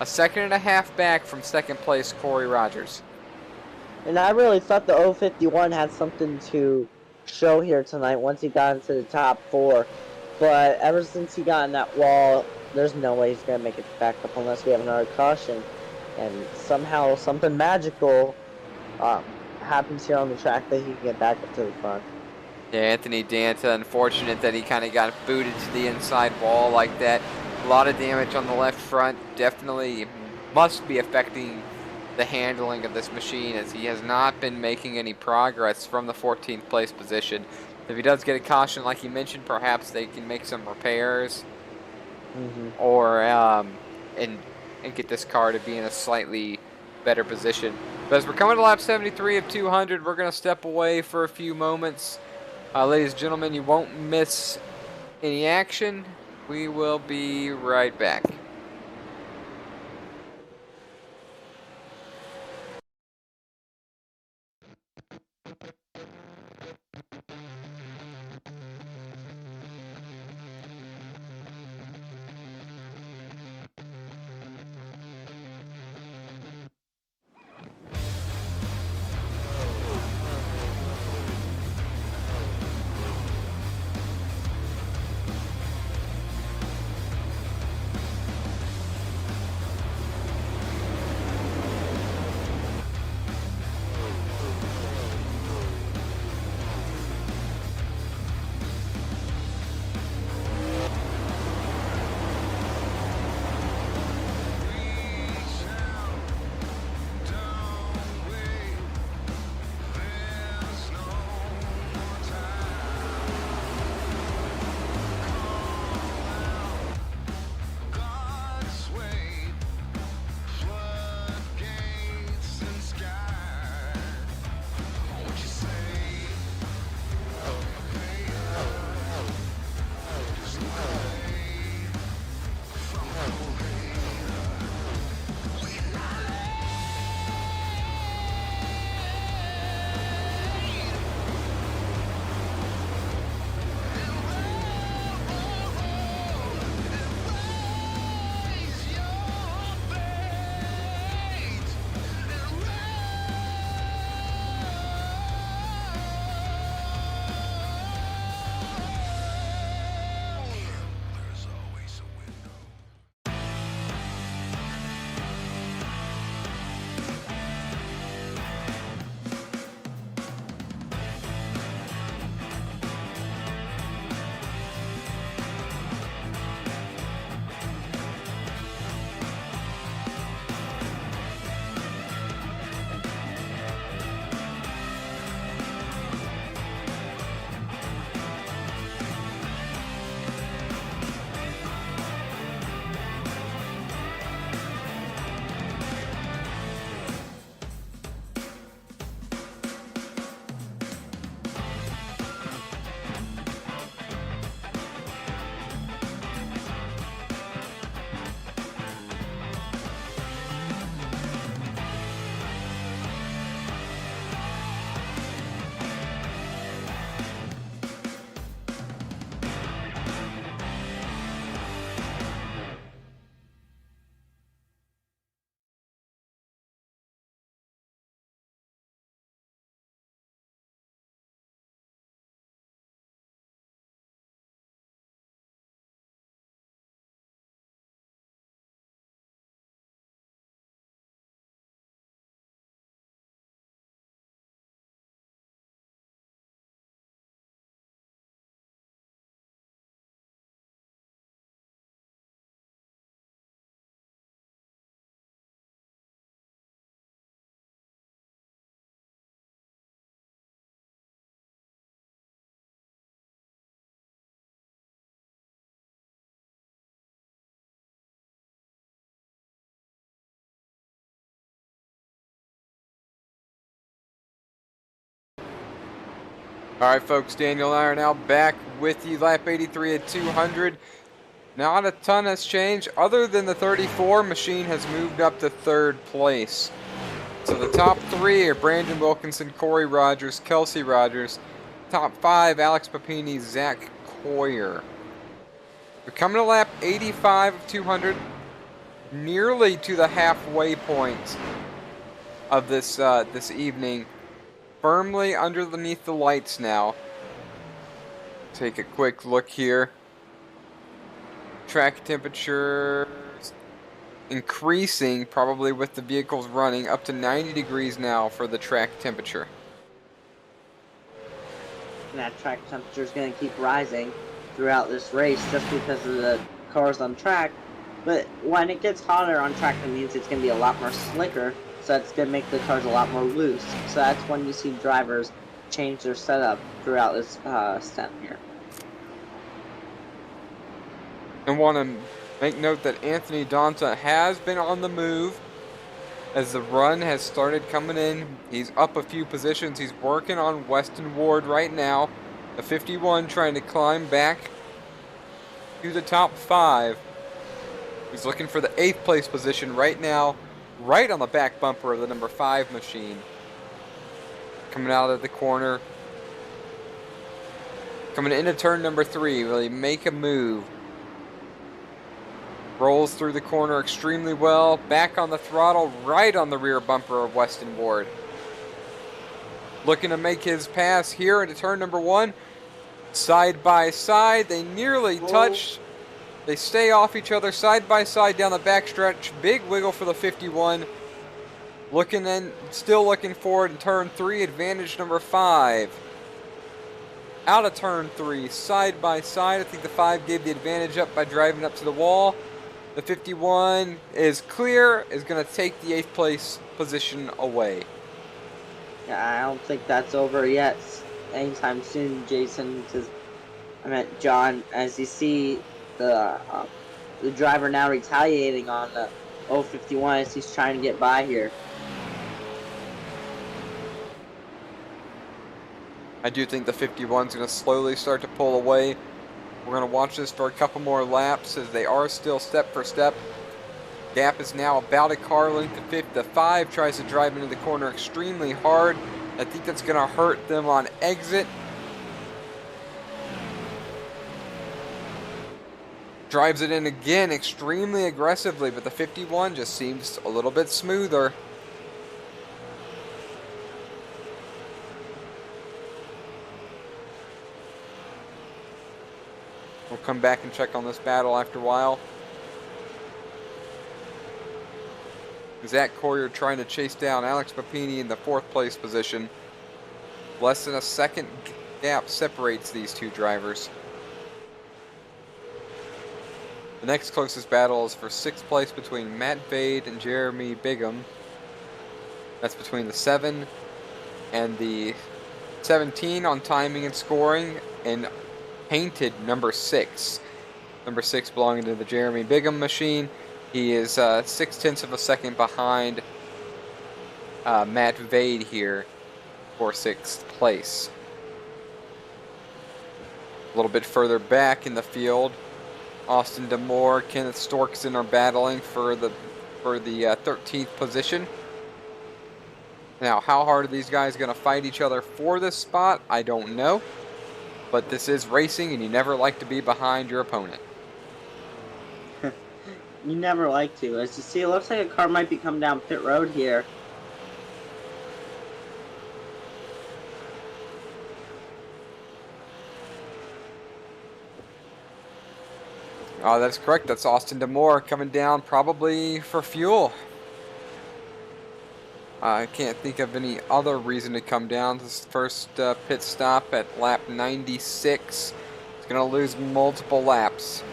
A second and a half back from 2nd place, Corey Rogers. And I really thought the 051 had something to show here tonight once he got into the top 4. But ever since he got in that wall, there's no way he's going to make it back up unless we have another caution. And somehow something magical happens here on the track that he can get back up to the front. Yeah, Anthony Danta, unfortunate that he kind of got booted to the inside wall like that. A lot of damage on the left front. Definitely must be affecting the handling of this machine as he has not been making any progress from the 14th place position. If he does get a caution like you mentioned, perhaps they can make some repairs. or and get this car to be in a slightly better position. But as we're coming to lap 73 of 200, we're going to step away for a few moments. Ladies and gentlemen, you won't miss any action. We will be right back. Alright folks, Daniel and I are now back with you, lap 83 at 200. Not a ton has changed, other than the 34 machine has moved up to third place. So the top three are Brandon Wilkinson, Corey Rogers, Kelsey Rogers. Top five, Alex Papini, Zach Coyer. We're coming to lap 85 of 200, nearly to the halfway point of this this evening. Firmly underneath the lights now. Take a quick look here. Track temperature increasing, probably with the vehicles running, up to 90 degrees now for the track temperature. And that track temperature is going to keep rising throughout this race just because of the cars on track. But when it gets hotter on track, it means it's going to be a lot more slicker. So it's going to make the cars a lot more loose. So that's when you see drivers change their setup throughout this step here. And want to Make note that Anthony Donta has been on the move as the run has started coming in. He's up a few positions. He's working on Weston Ward right now. The 51 trying to climb back to the top 5. He's looking for the 8th place position right now, right on the back bumper of the number 5 machine. Coming out of the corner. Coming into turn number 3, will he make a move? Rolls through the corner extremely well. Back on the throttle, right on the rear bumper of Weston Ward. Looking to make his pass here into turn number 1. Side by side, they nearly touch. They stay off each other side by side down the backstretch. Big wiggle for the 51. Looking in, still looking forward in turn 3, advantage number 5. Out of turn 3, side by side. I think the 5 gave the advantage up by driving up to the wall. The 51 is clear, is going to take the 8th place position away. Yeah, I don't think that's over yet anytime soon, Jason. John, as you see the driver now retaliating on the 051 as he's trying to get by here. I do think the 51 is going to slowly start to pull away. We're going to watch this for a couple more laps as they are still step for step. Gap is now about a car length. The 5 tries to drive into the corner extremely hard. I think that's going to hurt them on exit. Drives it in again extremely aggressively, but the 51 just seems a little bit smoother. We'll come back and check on this battle after a while. Zach Courier trying to chase down Alex Papini in the 4th place position. Less than a second gap separates these two drivers. The next closest battle is for 6th place between Matt Vade and Jeremy Bigham. That's between the 7 and the 17 on timing and scoring, and painted number 6. Number 6 belonging to the Jeremy Bigham machine. He is 0.6 of a second behind Matt Vade here for 6th place. A little bit further back in the field, Austin Damore, Kenneth Storkson are battling for the 13th position. Now, how hard are these guys going to fight each other for this spot? I don't know. But this is racing, and you never like to be behind your opponent. You never like to. As you see, it looks like a car might be coming down pit road here. Oh, that's correct. That's Austin Damore coming down probably for fuel. I can't think of any other reason to come down. This first pit stop at lap 96. It's going to lose multiple laps.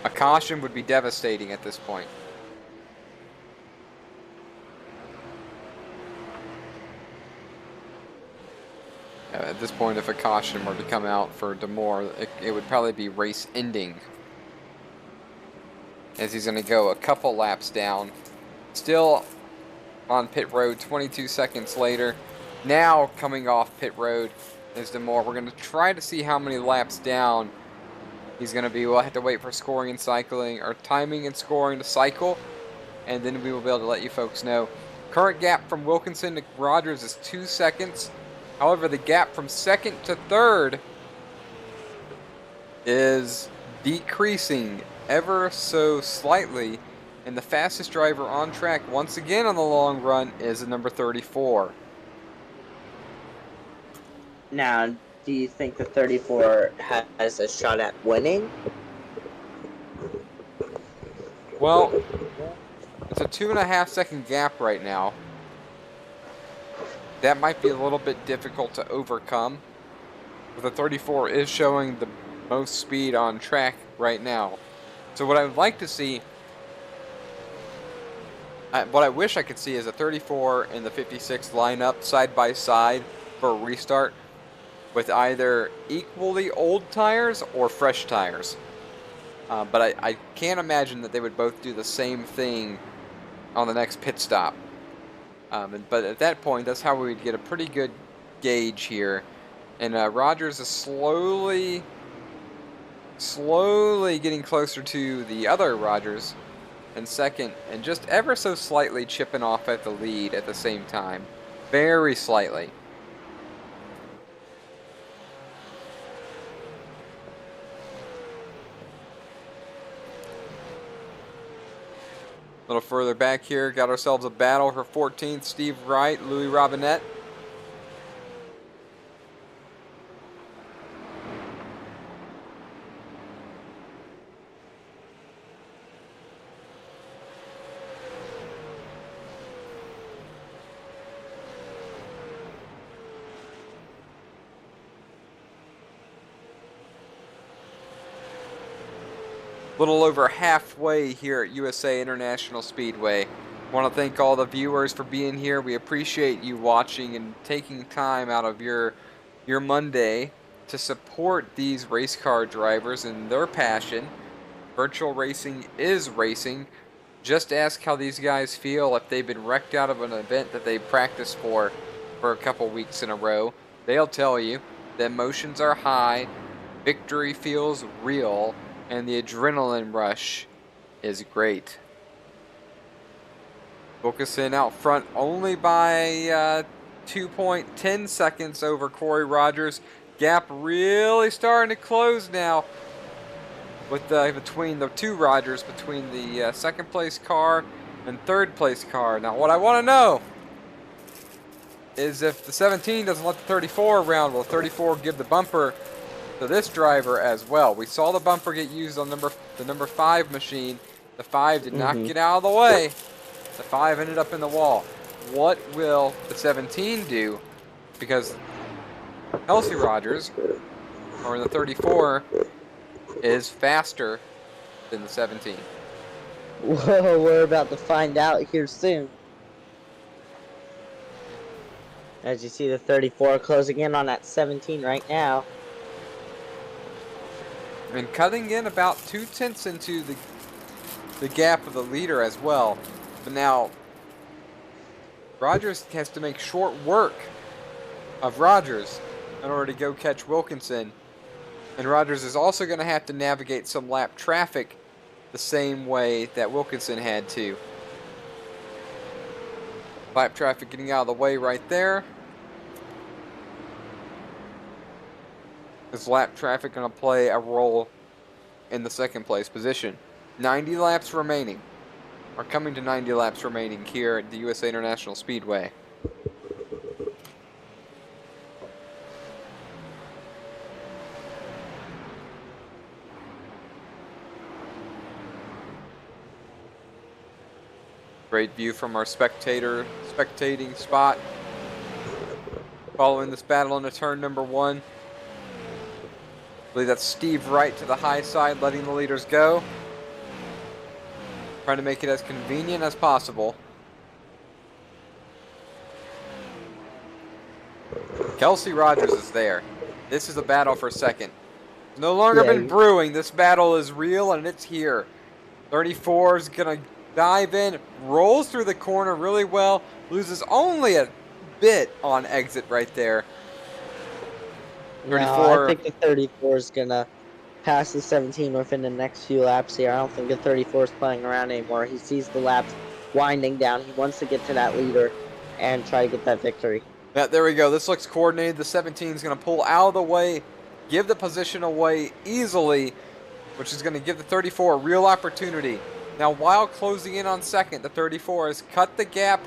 A caution would be devastating at this point. At this point, if a caution were to come out for Damore, it would probably be race ending, as he's going to go a couple laps down. Still on pit road 22 seconds later. Now coming off pit road is Damore. We're going to try to see how many laps down he's going to be. We'll have to wait for scoring and cycling, or timing and scoring to cycle, and then we will be able to let you folks know. Current gap from Wilkinson to Rogers is 2 seconds. However, the gap from 2nd to 3rd is decreasing ever so slightly, and the fastest driver on track once again on the long run is the number 34. Now, do you think the 34 has a shot at winning? Well, it's a 2.5 second gap right now. That might be a little bit difficult to overcome. But the 34 is showing the most speed on track right now. So what I would like to see, what I wish I could see is a 34 and the 56 line up side by side for a restart with either equally old tires or fresh tires. But I can't imagine that they would both do the same thing on the next pit stop. But at that point, that's how we would get a pretty good gauge here. And Rogers is slowly getting closer to the other Rogers in second, and just ever so slightly chipping off at the lead at the same time. Very slightly. A little further back here, got ourselves a battle for 14th. Steve Wright, Louis Robinette. Little over halfway here at USA International Speedway. Want to thank all the viewers for being here. We appreciate you watching and taking time out of your Monday to support these race car drivers and their passion. Virtual racing is racing. Just ask how these guys feel if they've been wrecked out of an event that they practiced for a couple weeks in a row. They'll tell you the emotions are high, victory feels real, and the adrenaline rush is great. Wilkinson out front only by 2.10 seconds over Corey Rogers. Gap really starting to close now with between the two Rogers, between the second place car and third place car. Now what I want to know is if the 17 doesn't let the 34 around, will 34 give the bumper to this driver as well? We saw the bumper get used on the number 5 machine. The 5 did not get out of the way. The 5 ended up in the wall. What will the 17 do? Because Kelsey Rogers, or the 34, is faster than the 17. Whoa, we're about to find out here soon. As you see the 34 closing in on that 17 right now. And cutting in about 2/10 into the gap of the leader as well. But now Rogers has to make short work of Rogers in order to go catch Wilkinson. And Rogers is also going to have to navigate some lap traffic the same way that Wilkinson had to. Lap traffic getting out of the way right there. Is lap traffic going to play a role in the second place position? 90 laps remaining. Or coming to 90 laps remaining here at the USA International Speedway. Great view from our spectating spot. Following this battle into turn number 1. I believe that's Steve Wright to the high side, letting the leaders go. Trying to make it as convenient as possible. Kelsey Rogers is there. This is a battle for second. It's no longer been brewing. This battle is real and it's here. 34 is going to dive in, rolls through the corner really well, loses only a bit on exit right there. 34. No, I think the 34 is going to pass the 17 within the next few laps here. I don't think the 34 is playing around anymore. He sees the laps winding down. He wants to get to that leader and try to get that victory. Yeah, there we go. This looks coordinated. The 17 is going to pull out of the way, give the position away easily, which is going to give the 34 a real opportunity. Now, while closing in on second, the 34 has cut the gap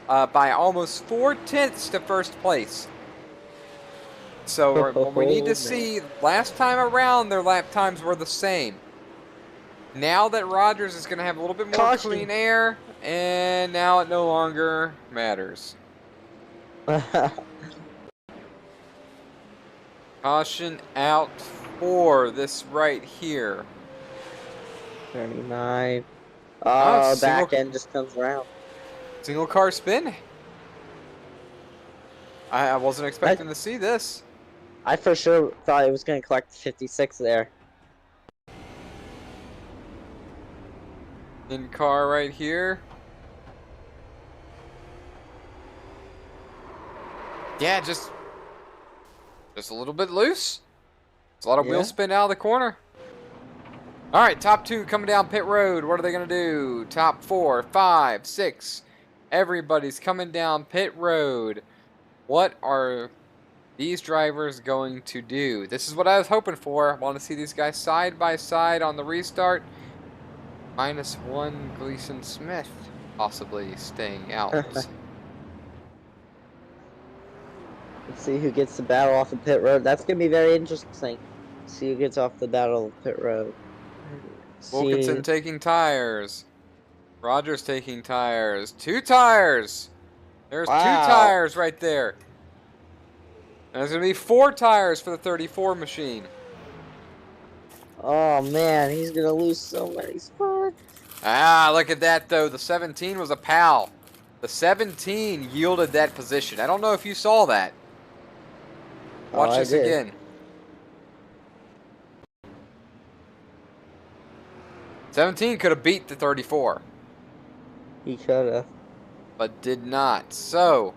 by almost 4/10 to first place. So what we need to see, last time around their lap times were the same. Now that Rogers is going to have a little bit more clean air, and now it no longer matters. Caution out for this right here. 39. Oh, back end just comes around. Single car spin. I wasn't expecting to see this. I for sure thought it was going to collect 56 there. In car right here. Yeah, just a little bit loose. It's a lot of wheel Yeah. spin out of the corner. All right, top 2 coming down pit road. What are they going to do? Top 4, 5, 6. Everybody's coming down pit road. What are these drivers going to do? This is what I was hoping for. I want to see these guys side by side on the restart. -1 Gleason Smith possibly staying out. Let's see who gets the battle off the pit road. That's going to be very interesting. See who gets off the battle of pit road. Wilkinson See. taking tires. Rogers taking tires. 2 tires. There's 2 Wow. tires right there. And there's going to be 4 tires for the 34 machine. Oh man, he's going to lose so many spots. Ah, look at that though. The 17 was a pal. The 17 yielded that position. I don't know if you saw that. Watch I this did. again. '17 could have beat the 34, He could have. but did not. So,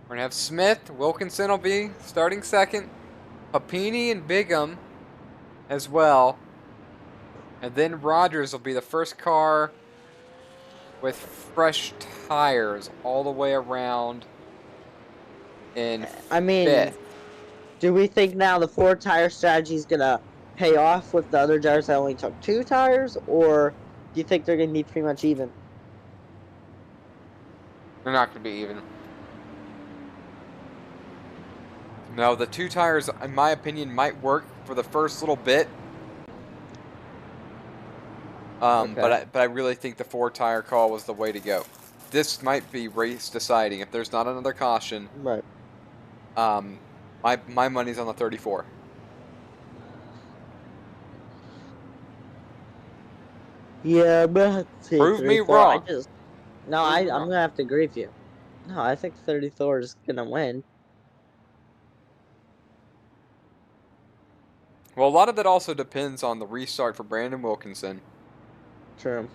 we're going to have Smith. Wilkinson will be starting second. Papini and Bigham as well. And then Rogers will be the first car with fresh tires all the way around in I mean, 5th. do we think now the 4 tire strategy is going to pay off with the other drivers that only took 2 tires? Or do you think they're going to be pretty much even? They're not going to be even. No, the 2 tires, in my opinion, might work for the first little bit. Okay. But I really think the 4 tire call was the way to go. This might be race deciding if there's not another caution. Right. My money's on the 34. Yeah, but Prove me wrong. I'm going to have to agree with you. No, I think 34 is going to win. Well, a lot of it also depends on the restart for Brandon Wilkinson. True.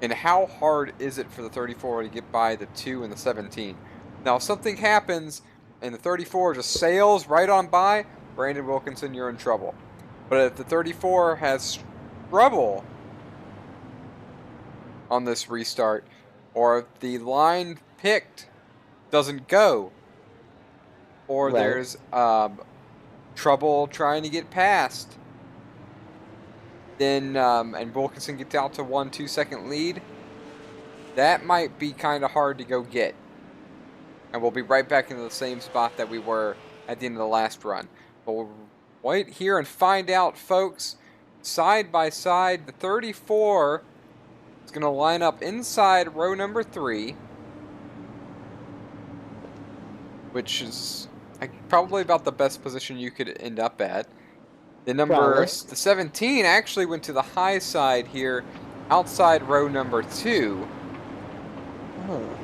And how hard is it for the 34 to get by the 2 and the 17? Now, if something happens and the 34 just sails right on by, Brandon Wilkinson, you're in trouble. But if the 34 has trouble on this restart, or if the line picked doesn't go, or Right. there's trouble trying to get past, then and Wilkinson gets out to 1-2 second lead, that might be kind of hard to go get. And we'll be right back into the same spot that we were at the end of the last run. But we'll wait here and find out, folks. Side by side, the 34 is going to line up inside row number 3, which is probably about the best position you could end up at. The 17 actually went to the high side here, outside row number 2. Oh.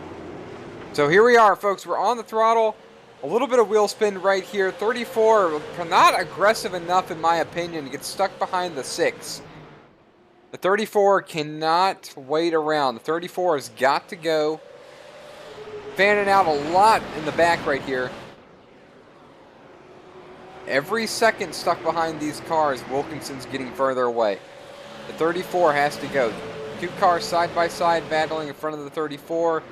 So here we are, folks. We're on the throttle. A little bit of wheel spin right here. 34, not aggressive enough in my opinion, to get stuck behind the 6. The 34 cannot wait around. The 34 has got to go. Fanning out a lot in the back right here. Every second stuck behind these cars, Wilkinson's getting further away. The 34 has to go. 2 cars side by side battling in front of the 34.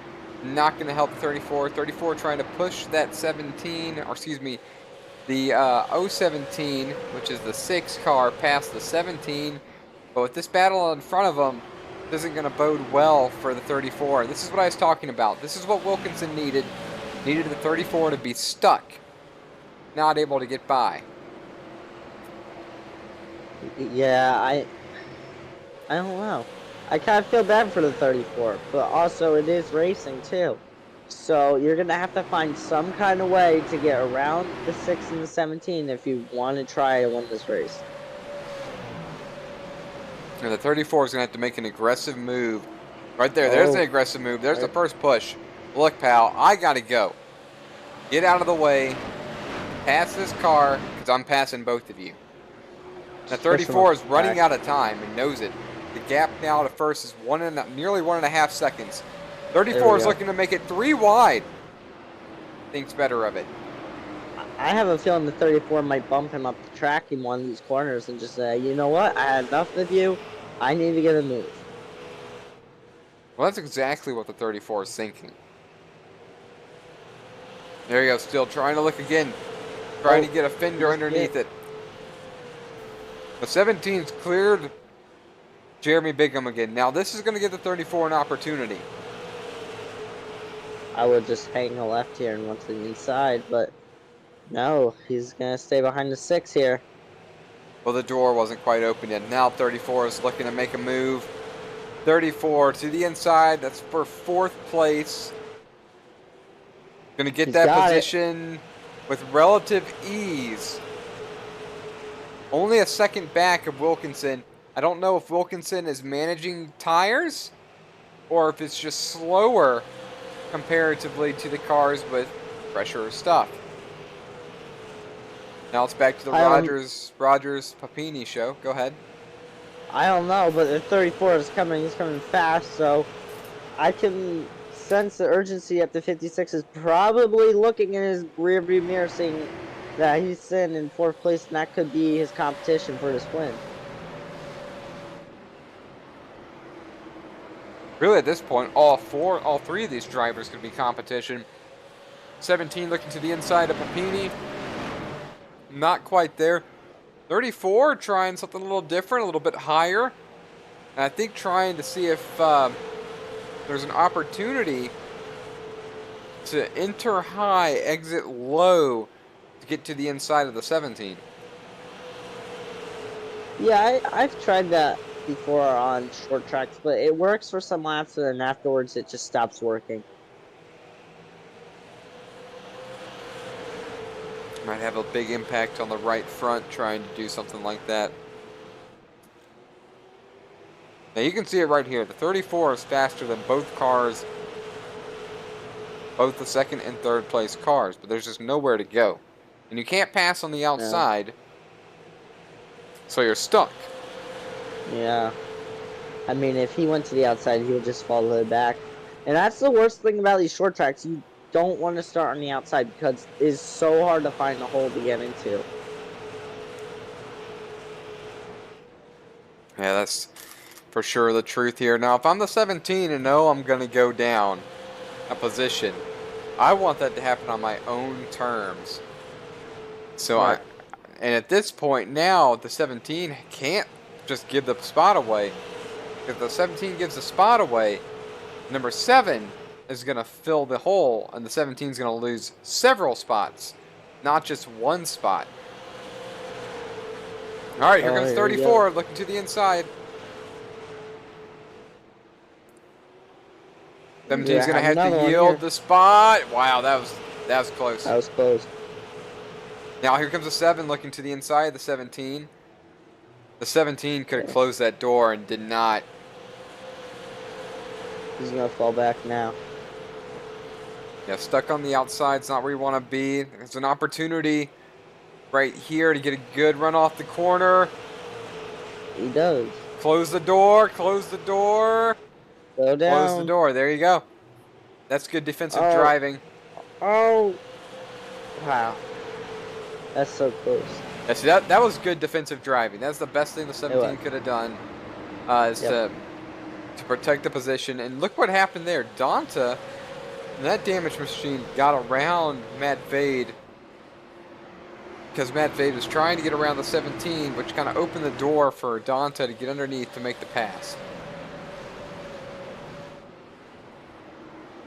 Not going to help the 34. 34 trying to push that 17, or excuse me, the 017, which is the 6 car, past the 17. But with this battle in front of them, this isn't going to bode well for the 34. This is what I was talking about. This is what Wilkinson needed. Needed the 34 to be stuck, not able to get by. Yeah, I don't know. I kind of feel bad for the 34, but also it is racing too. So you're going to have to find some kind of way to get around the 6 and the 17 if you want to try to win this race. And the 34 is going to have to make an aggressive move. Right there. There's Oh. the aggressive move. There's the first push. Look, pal, I got to go. Get out of the way. Pass this car, because I'm passing both of you. The 34 is running out of time and knows it. The gap now to first is nearly 1.5 seconds. There 34 we is go. looking to make it 3 wide. Thinks better of it. I have a feeling the 34 might bump him up the track in one of these corners and just say, you know what? I had enough of you. I need to get a move. Well, that's exactly what the 34 is thinking. There you go, still trying to look again. Trying to get a fender underneath it. The 17's cleared Jeremy Bigham again. Now this is going to give the 34 an opportunity. I would just hang a left here and run to the inside, but no, he's going to stay behind the 6 here. Well, the door wasn't quite open yet. Now 34 is looking to make a move. 34 to the inside. That's for 4th place. Going to get that position with relative ease. Only a second back of Wilkinson. I don't know if Wilkinson is managing tires or if it's just slower comparatively to the cars with fresher stuff. Now it's back to the Rogers Papini show. Go ahead. I don't know, but the 34 is coming. He's coming fast, so I can sense the urgency at the 56 is probably looking in his rearview mirror, seeing that he's sitting in 4th place, and that could be his competition for this win. Really, at this point, all 3 of these drivers could be competition. 17 looking to the inside of Papini. Not quite there. 34 trying something a little different, a little bit higher. And I think trying to see if there's an opportunity to enter high, exit low to get to the inside of the 17. Yeah, I've tried that before on short tracks, but it works for some laps, and then afterwards it just stops working. Might have a big impact on the right front trying to do something like that. Now you can see it right here. The 34 is faster than both cars, both the 2nd and 3rd place cars, but there's just nowhere to go. And you can't pass on the outside, so you're stuck. Yeah. I mean, if he went to the outside, he would just follow it back. And that's the worst thing about these short tracks. You don't want to start on the outside because it's so hard to find a hole to get into. Yeah, that's for sure the truth here. Now, if I'm the 17 and know I'm going to go down a position, I want that to happen on my own terms. So Right. and at this point now, the 17 can't just give the spot away. If the 17 gives the spot away, number 7 is going to fill the hole, and the 17 is going to lose several spots, not just one spot. All right, here comes 34, looking to the inside. 17's going to have to yield the spot. Wow, that was close. That was close. Now here comes the 7 looking to the inside, the 17. The 17 could have closed that door and did not. He's going to fall back now. Yeah, stuck on the outside. It's not where you want to be. There's an opportunity right here to get a good run off the corner. He does. Close the door. Close the door. Go down. Close the door. There you go. That's good defensive driving. Oh. Wow. That's so close. Yeah, see, that was good defensive driving. That's the best thing the 17 could have done, is to protect the position. And look what happened there. Donta, that damage machine, got around Matt Vade because Matt Vade was trying to get around the 17, which kind of opened the door for Donta to get underneath to make the pass.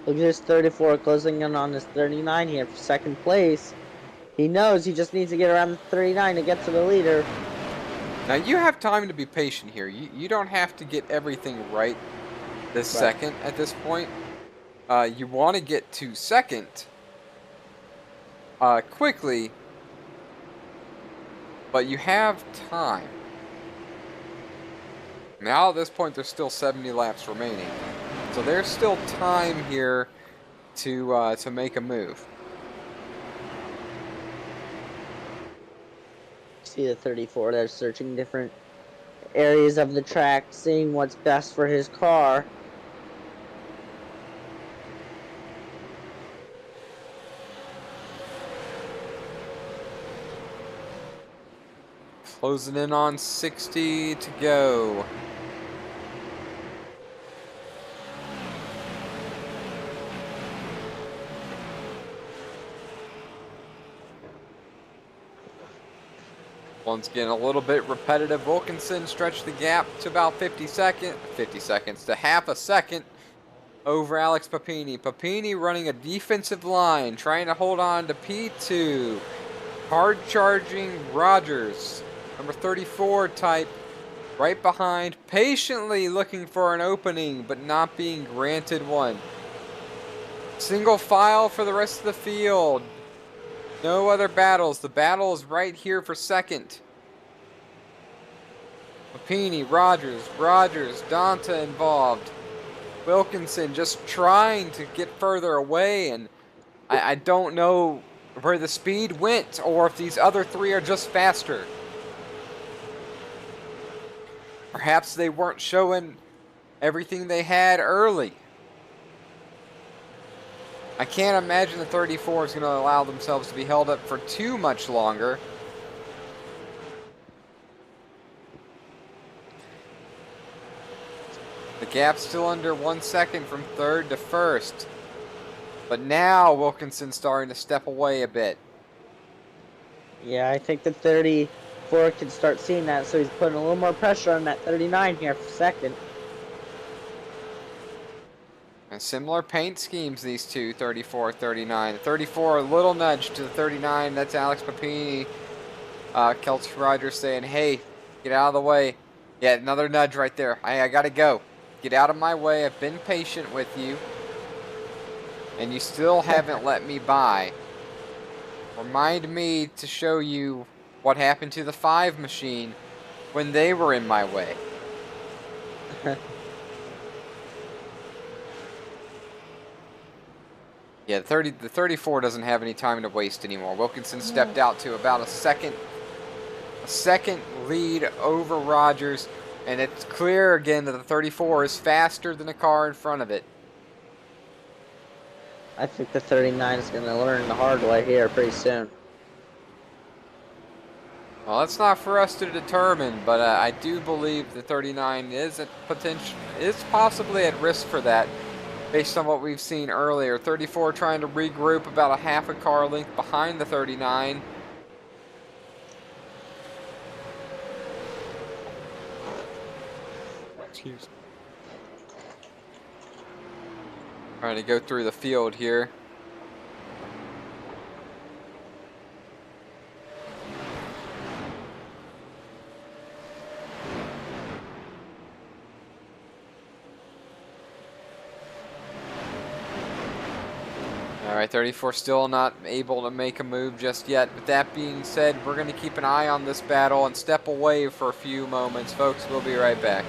Look at this 34 closing in on his 39 here for 2nd place. He knows he just needs to get around the 39 to get to the leader. Now you have time to be patient here. You don't have to get everything right this second at this point. You want to get to 2nd quickly, but you have time. Now at this point there's still 70 laps remaining. So there's still time here to make a move. See the 34 there searching different areas of the track, seeing what's best for his car. Closing in on 60 to go. Once again, a little bit repetitive. Wilkinson stretched the gap to about 50 seconds to half a second over Alex Papini. Papini running a defensive line, trying to hold on to P2. Hard charging Rogers, number 34 type, right behind, patiently looking for an opening, but not being granted one. Single file for the rest of the field. No other battles. The battle is right here for second. Papini, Rogers, Donta involved. Wilkinson just trying to get further away, and I don't know where the speed went or if these other three are just faster. Perhaps they weren't showing everything they had early. I can't imagine the 34 is going to allow themselves to be held up for too much longer. The gap's still under 1 second from third to first. But now Wilkinson's starting to step away a bit. Yeah, I think the 34 can start seeing that, so he's putting a little more pressure on that 39 here for second. And similar paint schemes, these two, 34, 39. The 34, a little nudge to the 39. That's Alex Papini. Kelsey Rogers saying, hey, get out of the way. Yeah, another nudge right there. I got to go. Get out of my way. I've been patient with you. And you still haven't let me by. Remind me to show you what happened to the 5 machine when they were in my way. Yeah, the 34 doesn't have any time to waste anymore. Wilkinson stepped out to about a second lead over Rogers, and it's clear again that the 34 is faster than the car in front of it. I think the 39 is going to learn the hard way here pretty soon. Well, that's not for us to determine, but I do believe the 39 is possibly at risk for that, based on what we've seen earlier. 34 trying to regroup about a half a car length behind the 39. Excuse me. Trying to go through the field here. Alright, 34 still not able to make a move just yet. With that being said, we're going to keep an eye on this battle and step away for a few moments. Folks, we'll be right back.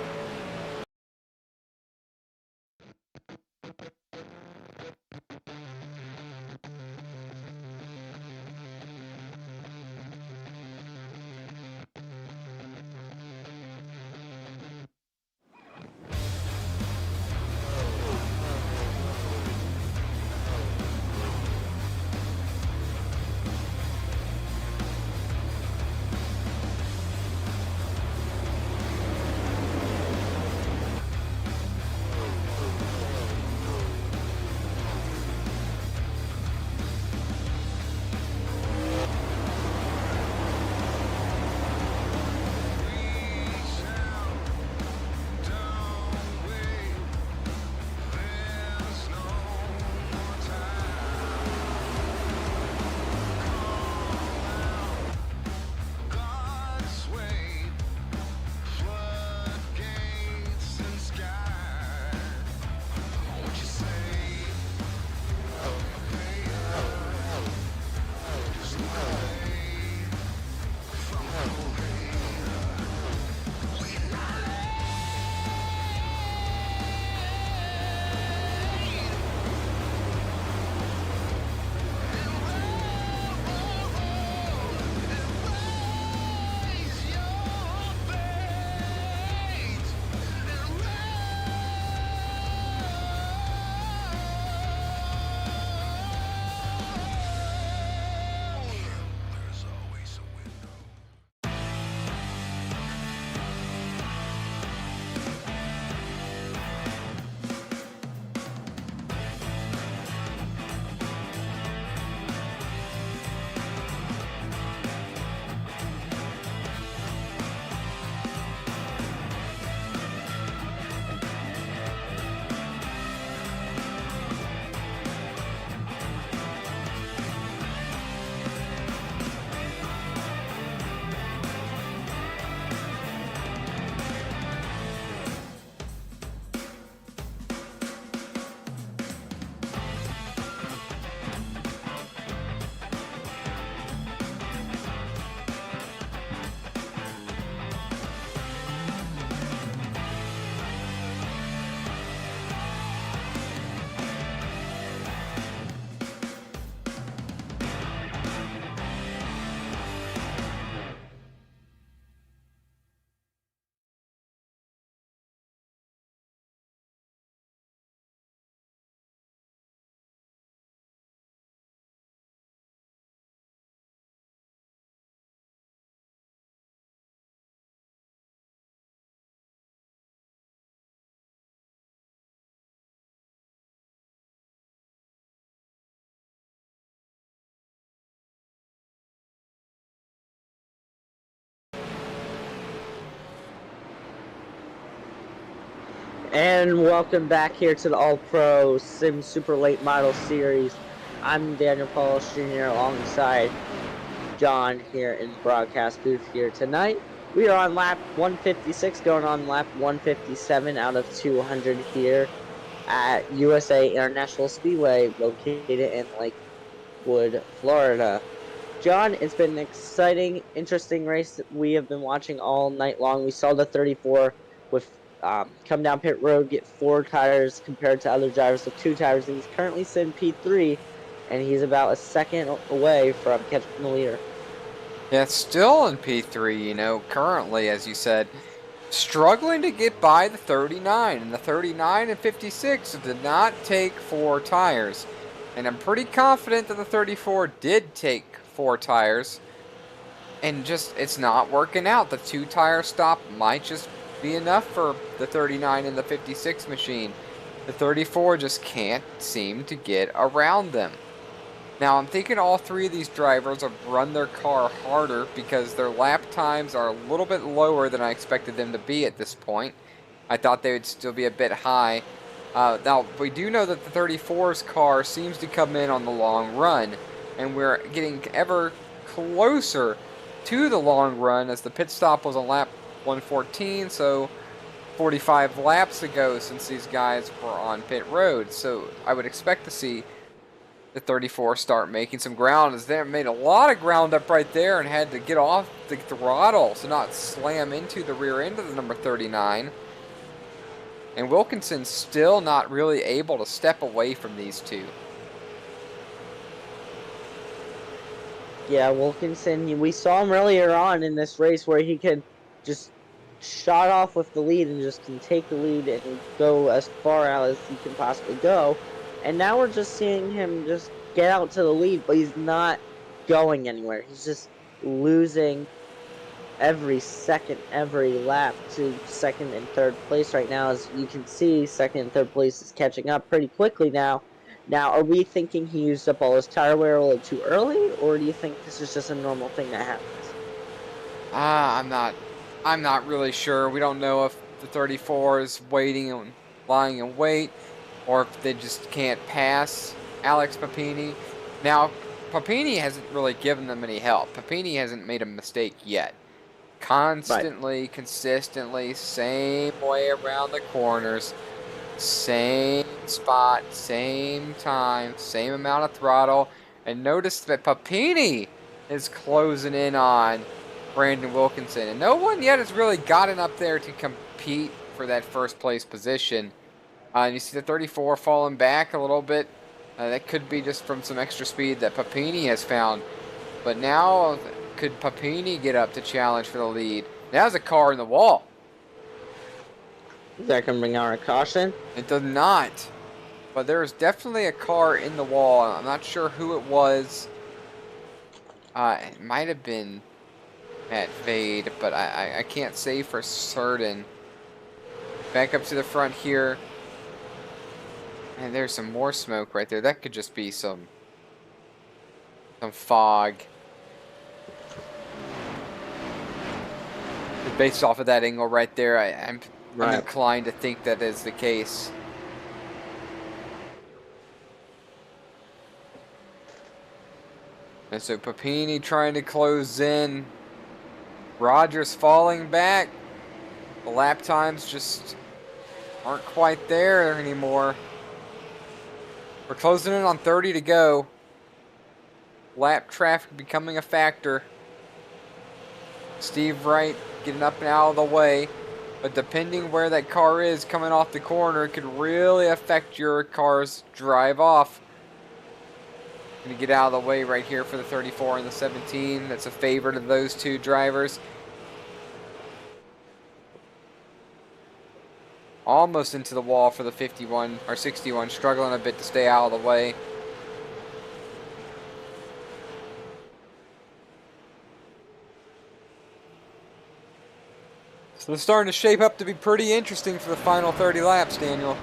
And welcome back here to the All-Pro Sim Super Late Model Series. I'm Daniel Paulos Jr. alongside John here in the broadcast booth here tonight. We are on lap 156, going on lap 157 out of 200 here at USA International Speedway, located in Lakewood, Florida. John, it's been an exciting, interesting race that we have been watching all night long. We saw the 34 with come down pit road, get 4 tires compared to other drivers with 2 tires. And he's currently sitting P3, and he's about a second away from catching the leader. Yeah, it's still in P3, currently, as you said, struggling to get by the 39. And the 39 and 56 did not take 4 tires. And I'm pretty confident that the 34 did take 4 tires. And just, it's not working out. The 2-tire stop might just be enough for the 39 and the 56 machine. The 34 just can't seem to get around them. Now, I'm thinking all 3 of these drivers have run their car harder because their lap times are a little bit lower than I expected them to be at this point. I thought they would still be a bit high. Now, we do know that the 34's car seems to come in on the long run, and we're getting ever closer to the long run as the pit stop was on lap 114, so 45 laps ago since these guys were on pit road. So I would expect to see the 34 start making some ground, as they made a lot of ground up right there and had to get off the throttle to not slam into the rear end of the number 39. And Wilkinson still not really able to step away from these 2. Yeah, Wilkinson, we saw him earlier on in this race where he could just shot off with the lead and just can take the lead and go as far out as he can possibly go. And now we're just seeing him just get out to the lead, but he's not going anywhere. He's just losing every second, every lap to second and third place right now. As you can see, second and third place is catching up pretty quickly now. Now, are we thinking he used up all his tire wear a little too early, or do you think this is just a normal thing that happens? I'm not really sure. We don't know if the 34 is waiting and lying in wait, or if they just can't pass Alex Papini. Now, Papini hasn't really given them any help. Papini hasn't made a mistake yet. Constantly, consistently, same way around the corners, same spot, same time, same amount of throttle. And notice that Papini is closing in on Brandon Wilkinson. And no one yet has really gotten up there to compete for that first place position. And you see the 34 falling back a little bit. That could be just from some extra speed that Papini has found. But now, could Papini get up to challenge for the lead? Now there's a car in the wall. Is that going to bring out a caution? It does not. But there's definitely a car in the wall. I'm not sure who it was. It might have been Matt Vade, but I can't say for certain. Back up to the front here. And there's some more smoke right there. That could just be some fog. Based off of that angle right there, I'm inclined to think that is the case. And so Papini trying to close in. Rogers falling back. The lap times just aren't quite there anymore. We're closing in on 30 to go. Lap traffic becoming a factor. Steve Wright getting up and out of the way. But depending where that car is coming off the corner, it could really affect your car's drive off. Going to get out of the way right here for the 34 and the 17. That's a favorite of those 2 drivers. Almost into the wall for the 51 or 61, struggling a bit to stay out of the way. So it's starting to shape up to be pretty interesting for the final 30 laps, Daniel.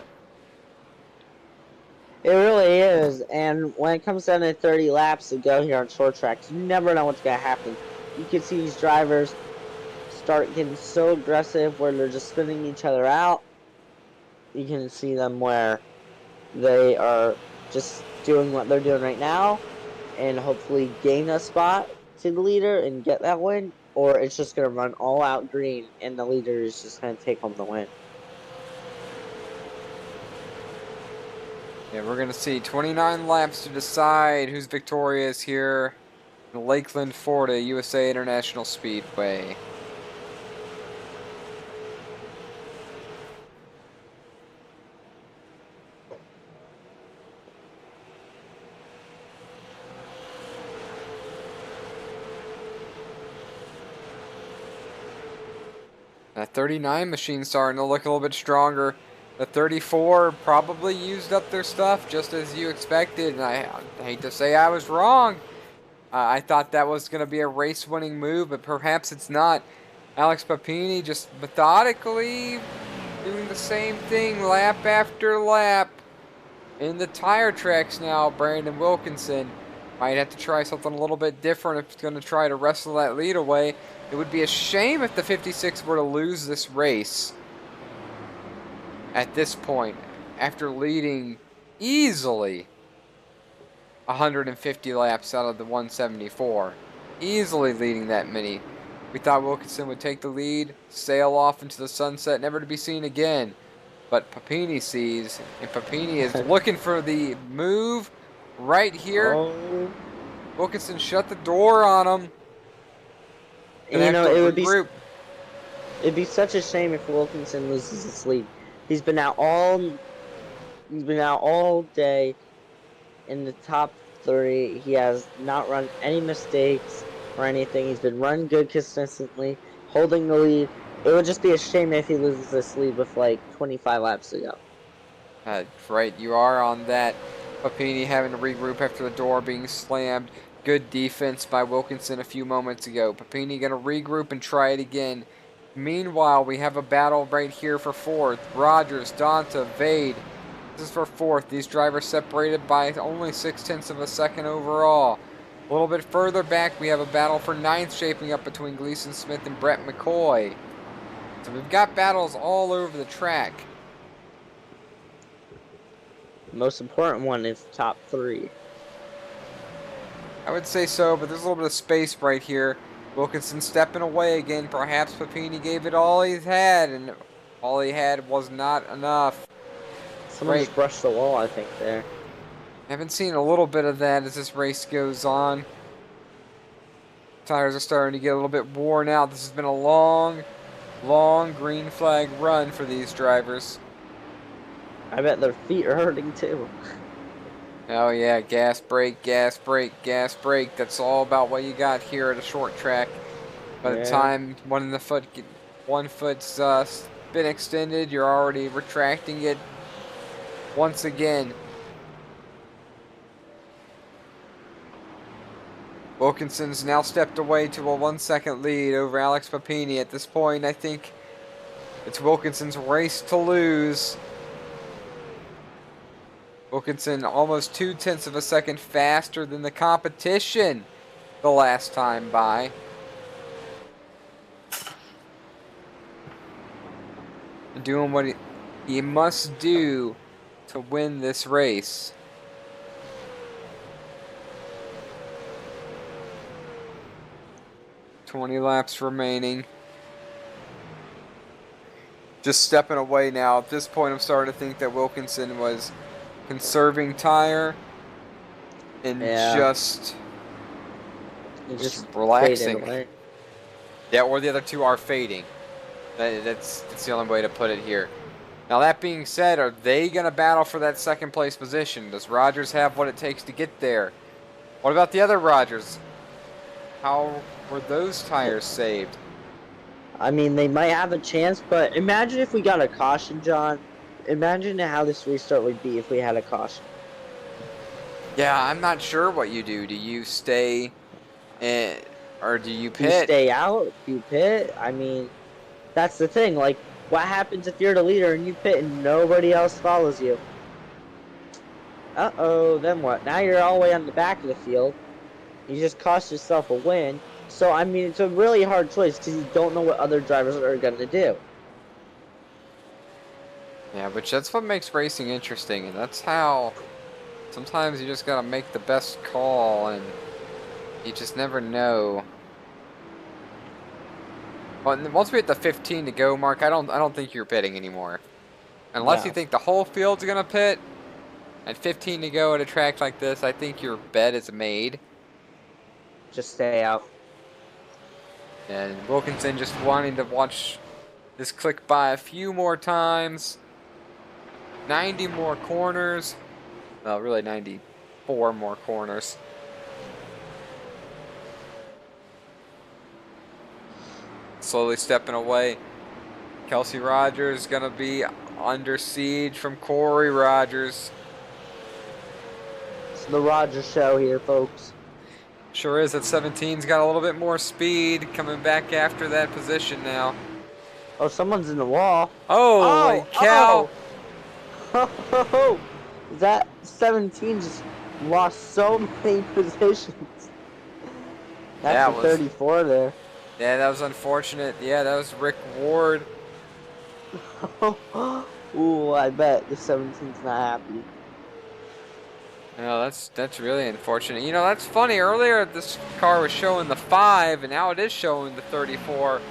It really is, and when it comes down to 30 laps to go here on short tracks, you never know what's going to happen. You can see these drivers start getting so aggressive where they're just spinning each other out. you can see them where they are just doing what they're doing right now and hopefully gain a spot to the leader and get that win, or it's just going to run all out green and the leader is just going to take home the win. Yeah, we're going to see 29 laps to decide who's victorious here in Lakeland, Florida, USA International Speedway. That 39 machine's starting to look a little bit stronger. The 34 probably used up their stuff just as you expected, and I hate to say I was wrong. I thought that was going to be a race-winning move, but perhaps it's not. Alex Papini just methodically doing the same thing lap after lap. In the tire tracks now, Brandon Wilkinson might have to try something a little bit different if he's going to try to wrestle that lead away. It would be a shame if the 56 were to lose this race at this point, after leading easily 150 laps out of the 174. Easily leading that many. We thought Wilkinson would take the lead, sail off into the sunset, never to be seen again. But Papini sees, and Papini is looking for the move right here. Oh. Wilkinson shut the door on him. And it'd be such a shame if Wilkinson loses his lead. He's been out all day in the top 3. He has not run any mistakes or anything. He's been running good consistently, holding the lead. It would just be a shame if he loses this lead with like 25 laps to go. Right, you are on that. Papini having to regroup after the door being slammed. Good defense by Wilkinson a few moments ago. Papini going to regroup and try it again. Meanwhile, we have a battle right here for 4th. Rogers, Donta, Vade. This is for 4th. These drivers separated by only 0.6 of a second overall. A little bit further back, we have a battle for 9th shaping up between Gleason Smith and Brett McCoy. So we've got battles all over the track. The most important one is top 3. I would say so, but there's a little bit of space right here. Wilkinson stepping away again. Perhaps Papini gave it all he's had, and all he had was not enough. Someone just brushed the wall, I think, there. Haven't seen a little bit of that as this race goes on. Tires are starting to get a little bit worn out. This has been a long, long green flag run for these drivers. I bet their feet are hurting too. Oh yeah, gas, brake, gas, brake, gas, brake. That's all about what you got here at a short track. By the time one foot's been extended, you're already retracting it once again. Wilkinson's now stepped away to a 1-second lead over Alex Papini. At this point, I think it's Wilkinson's race to lose. Wilkinson almost 0.2 of a second faster than the competition the last time by. And doing what he must do to win this race. $20 laps remaining. Just stepping away now. At this point, I'm starting to think that Wilkinson was conserving tire and just relaxing. Yeah, or the other two are fading. That's the only way to put it here. Now that being said, are they going to battle for that second place position? Does Rogers have what it takes to get there? What about the other Rogers? How were those tires saved? I mean, they might have a chance, but imagine if we got a caution, John. Imagine how this restart would be if we had a caution. Yeah, I'm not sure what you do. Do you stay in, or do you pit? Do you stay out? Do you pit? I mean, that's the thing. Like, what happens if you're the leader and you pit and nobody else follows you? Uh-oh, then what? Now you're all the way on the back of the field. You just cost yourself a win. So, I mean, it's a really hard choice because you don't know what other drivers are going to do. Yeah, but that's what makes racing interesting, and that's how sometimes you just gotta make the best call, and you just never know. Well, once we hit the 15 to go mark, I don't think you're pitting anymore, unless you No. think the whole field's gonna pit. At 15 to go at a track like this, I think your bet is made. Just stay out. And Wilkinson just wanting to watch this click by a few more times. 90 more corners. Well, really 94 more corners. Slowly stepping away. Kelsey Rogers going to be under siege from Corey Rogers. It's the Rogers show here, folks. Sure is. That 17's got a little bit more speed coming back after that position now. Oh, someone's in the wall. Holy cow! Oh, that 17 just lost so many positions. That's the 34 there. Yeah, that was unfortunate. Yeah, that was Rick Ward. Ooh, I bet the 17's not happy. No, that's really unfortunate. You know, that's funny. Earlier, this car was showing the 5, and now it is showing the 34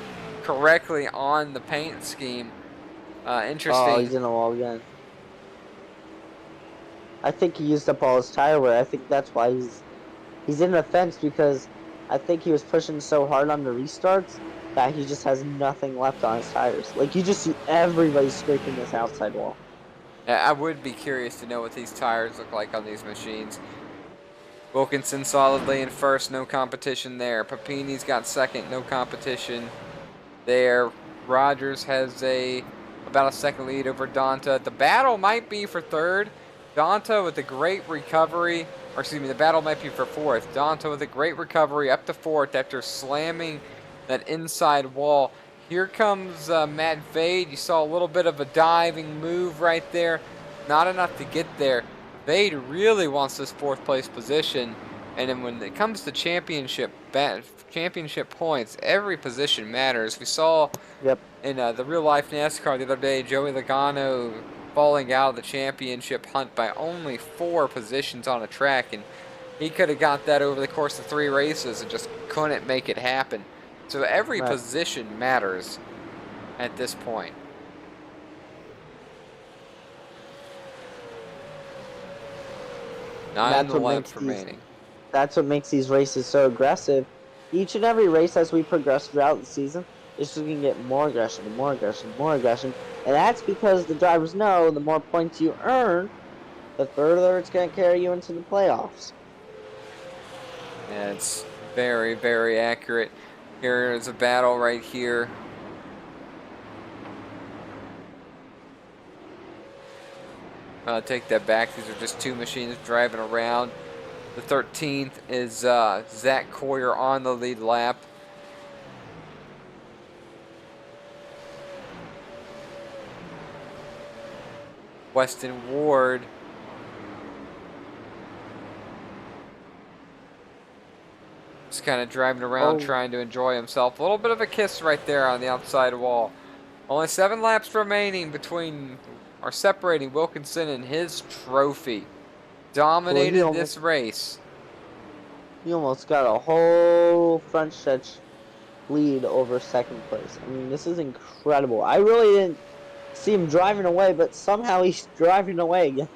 correctly on the paint scheme. Interesting. Oh, he's in the wall again. I think he used up all his tire wear. I think that's why he's in the fence, because I think he was pushing so hard on the restarts that he just has nothing left on his tires. Like, you just see everybody scraping this outside wall. I would be curious to know what these tires look like on these machines. Wilkinson solidly in first, no competition there. Papini's got second, no competition there. Rogers has about a second lead over Donta. The battle might be for third. Donta with a great recovery, or excuse me, the battle might be for fourth. Donta with a great recovery up to fourth after slamming that inside wall. Here comes Matt Vade. You saw a little bit of a diving move right there. Not enough to get there. Vade really wants this fourth place position. And then when it comes to championship points, every position matters. We saw in the real life NASCAR the other day, Joey Logano falling out of the championship hunt by only 4 positions on a track. And he could have got that over the course of 3 races and just couldn't make it happen. So every position matters at this point. Nine laps remaining. That's what makes these races so aggressive. Each and every race as we progress throughout the season is just going to get more aggression, more aggression, more aggression. And that's because the drivers know the more points you earn, the further it's going to carry you into the playoffs. Yeah, it's very, very accurate. Here is a battle right here. Take that back. These are just 2 machines driving around. The 13th is Zach Coyer on the lead lap. Weston Ward just kind of driving around trying to enjoy himself. A little bit of a kiss right there on the outside wall. Only 7 laps remaining separating Wilkinson and his trophy. Dominated this race. He almost got a whole front stretch lead over second place. I mean, this is incredible. I really didn't see him driving away, but somehow he's driving away again.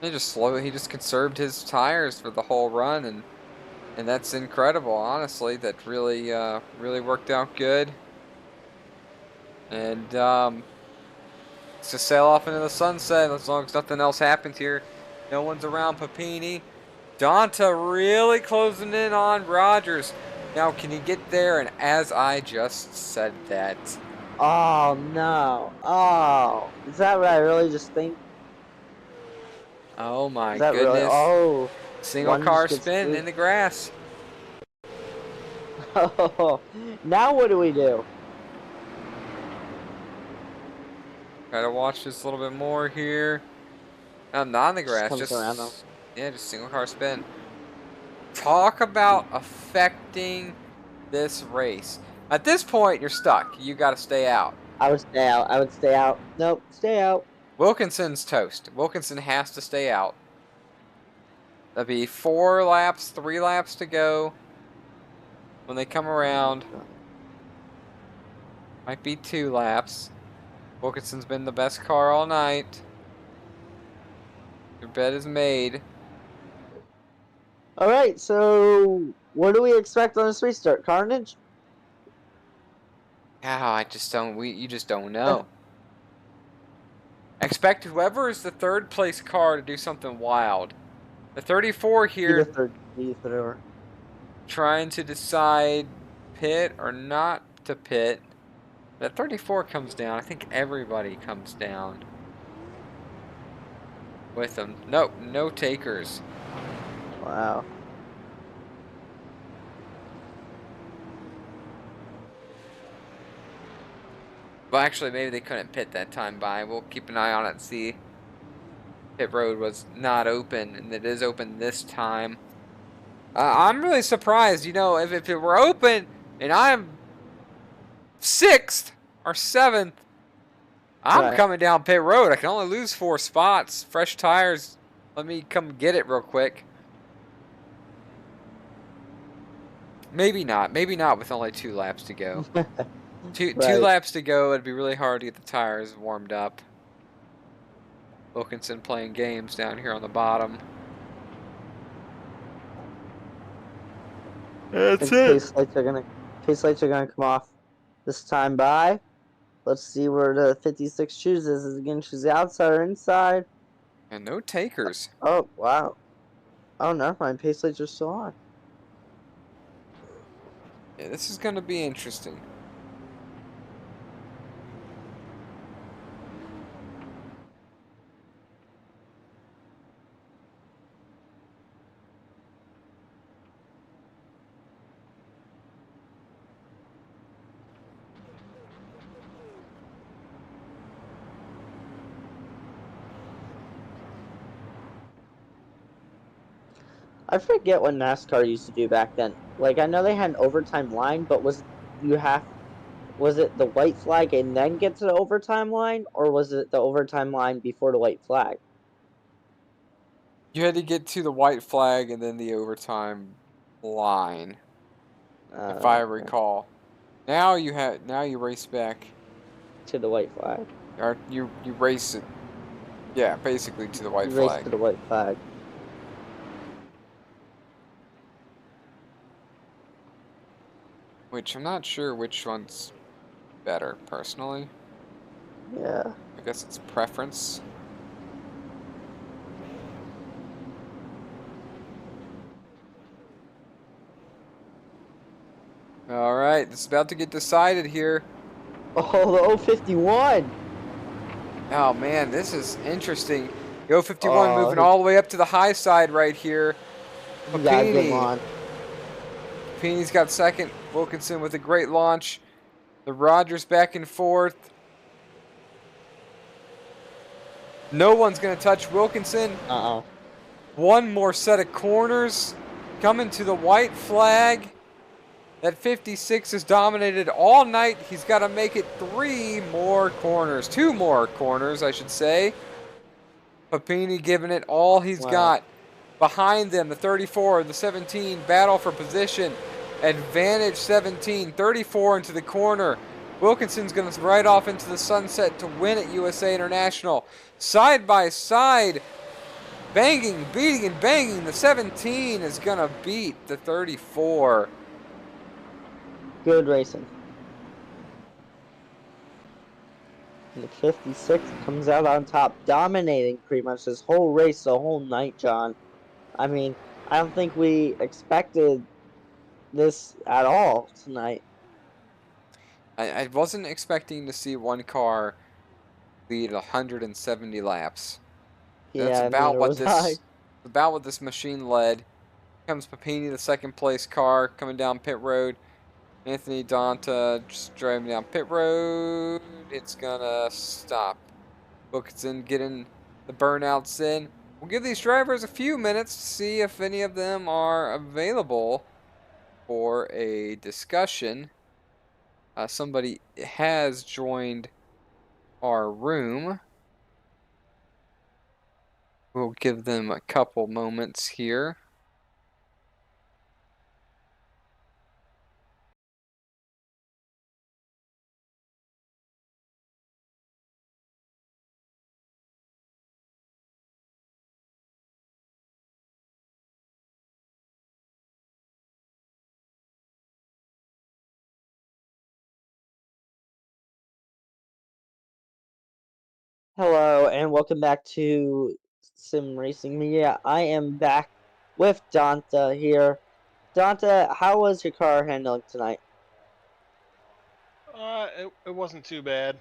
He just conserved his tires for the whole run, and that's incredible, honestly. That really worked out good. And let's just sail off into the sunset as long as nothing else happens here. No one's around Papini. Donta really closing in on Rogers. Now, can he get there? And as I just said that. Oh, no. Oh, is that what I really just think? Oh, my goodness. Really? Oh. Single car spin in the grass. Oh, now what do we do? Gotta watch this a little bit more here. Not in the grass, just single car spin. Talk about affecting this race. At this point, you're stuck. You gotta stay out. I would stay out. I would stay out. Nope, stay out. Wilkinson's toast. Wilkinson has to stay out. That'll be 4 laps, 3 laps to go when they come around. Might be 2 laps. Wilkinson's been the best car all night. Your bet is made. All right, so what do we expect on this restart? Carnage? I just don't. You just don't know. Expect whoever is the 3rd place car to do something wild. The 34 here Be the third. trying to decide pit or not to pit. That 34 comes down. I think everybody comes down with them. Nope, no takers. Wow. Well, actually, maybe they couldn't pit that time by. We'll keep an eye on it and see. Pit road was not open, and it is open this time. I'm really surprised, you know, if it were open and I'm 6th or 7th, I'm coming down pit road. I can only lose 4 spots. Fresh tires. Let me come get it real quick. Maybe not. Maybe not with only 2 laps to go. Two laps to go. It'd be really hard to get the tires warmed up. Wilkinson playing games down here on the bottom. That's it. Pace lights are gonna come off this time by. Let's see where the 56 chooses. Is it gonna choose the outside or inside? And no takers. Oh wow. Oh no, my pace lights are still on. Yeah, this is gonna be interesting. I forget what NASCAR used to do back then. Like I know they had an overtime line, but was it the white flag and then get to the overtime line, or was it the overtime line before the white flag? You had to get to the white flag and then the overtime line, if I recall. Now you race back to the white flag. Or you race it. Yeah, basically to the white You race flag. to the white flag. Which I'm not sure which one's better, personally. Yeah. I guess it's preference. Alright, it's about to get decided here. Oh, the 051! Oh man, this is interesting. The 051 moving all the way up to the high side right here. Papini's got 2nd. Wilkinson with a great launch. The Rogers back and forth. No one's going to touch Wilkinson. One more set of corners. Coming to the white flag. That 56 has dominated all night. He's got to make it 3 more corners. 2 more corners, I should say. Papini giving it all he's got. Behind them, the 34, the 17, battle for position. Advantage 17, 34 into the corner. Wilkinson's going to ride off into the sunset to win at USA International. Side by side, banging, beating, and banging. The 17 is going to beat the 34. Good racing. And the 56 comes out on top, dominating pretty much this whole race, the whole night, John. I mean, I don't think we expected this at all tonight. I wasn't expecting to see one car lead 170 laps. That's about what this machine led. Here comes Papini, the 2nd place car, coming down pit road. Anthony Donta just driving down pit road. It's gonna stop. Wilkinson getting the burnouts in. We'll give these drivers a few minutes to see if any of them are available for a discussion. Somebody has joined our room. We'll give them a couple moments here. Hello, and welcome back to Sim Racing Media. I am back with Donta here. Donta, how was your car handling tonight? It wasn't too bad.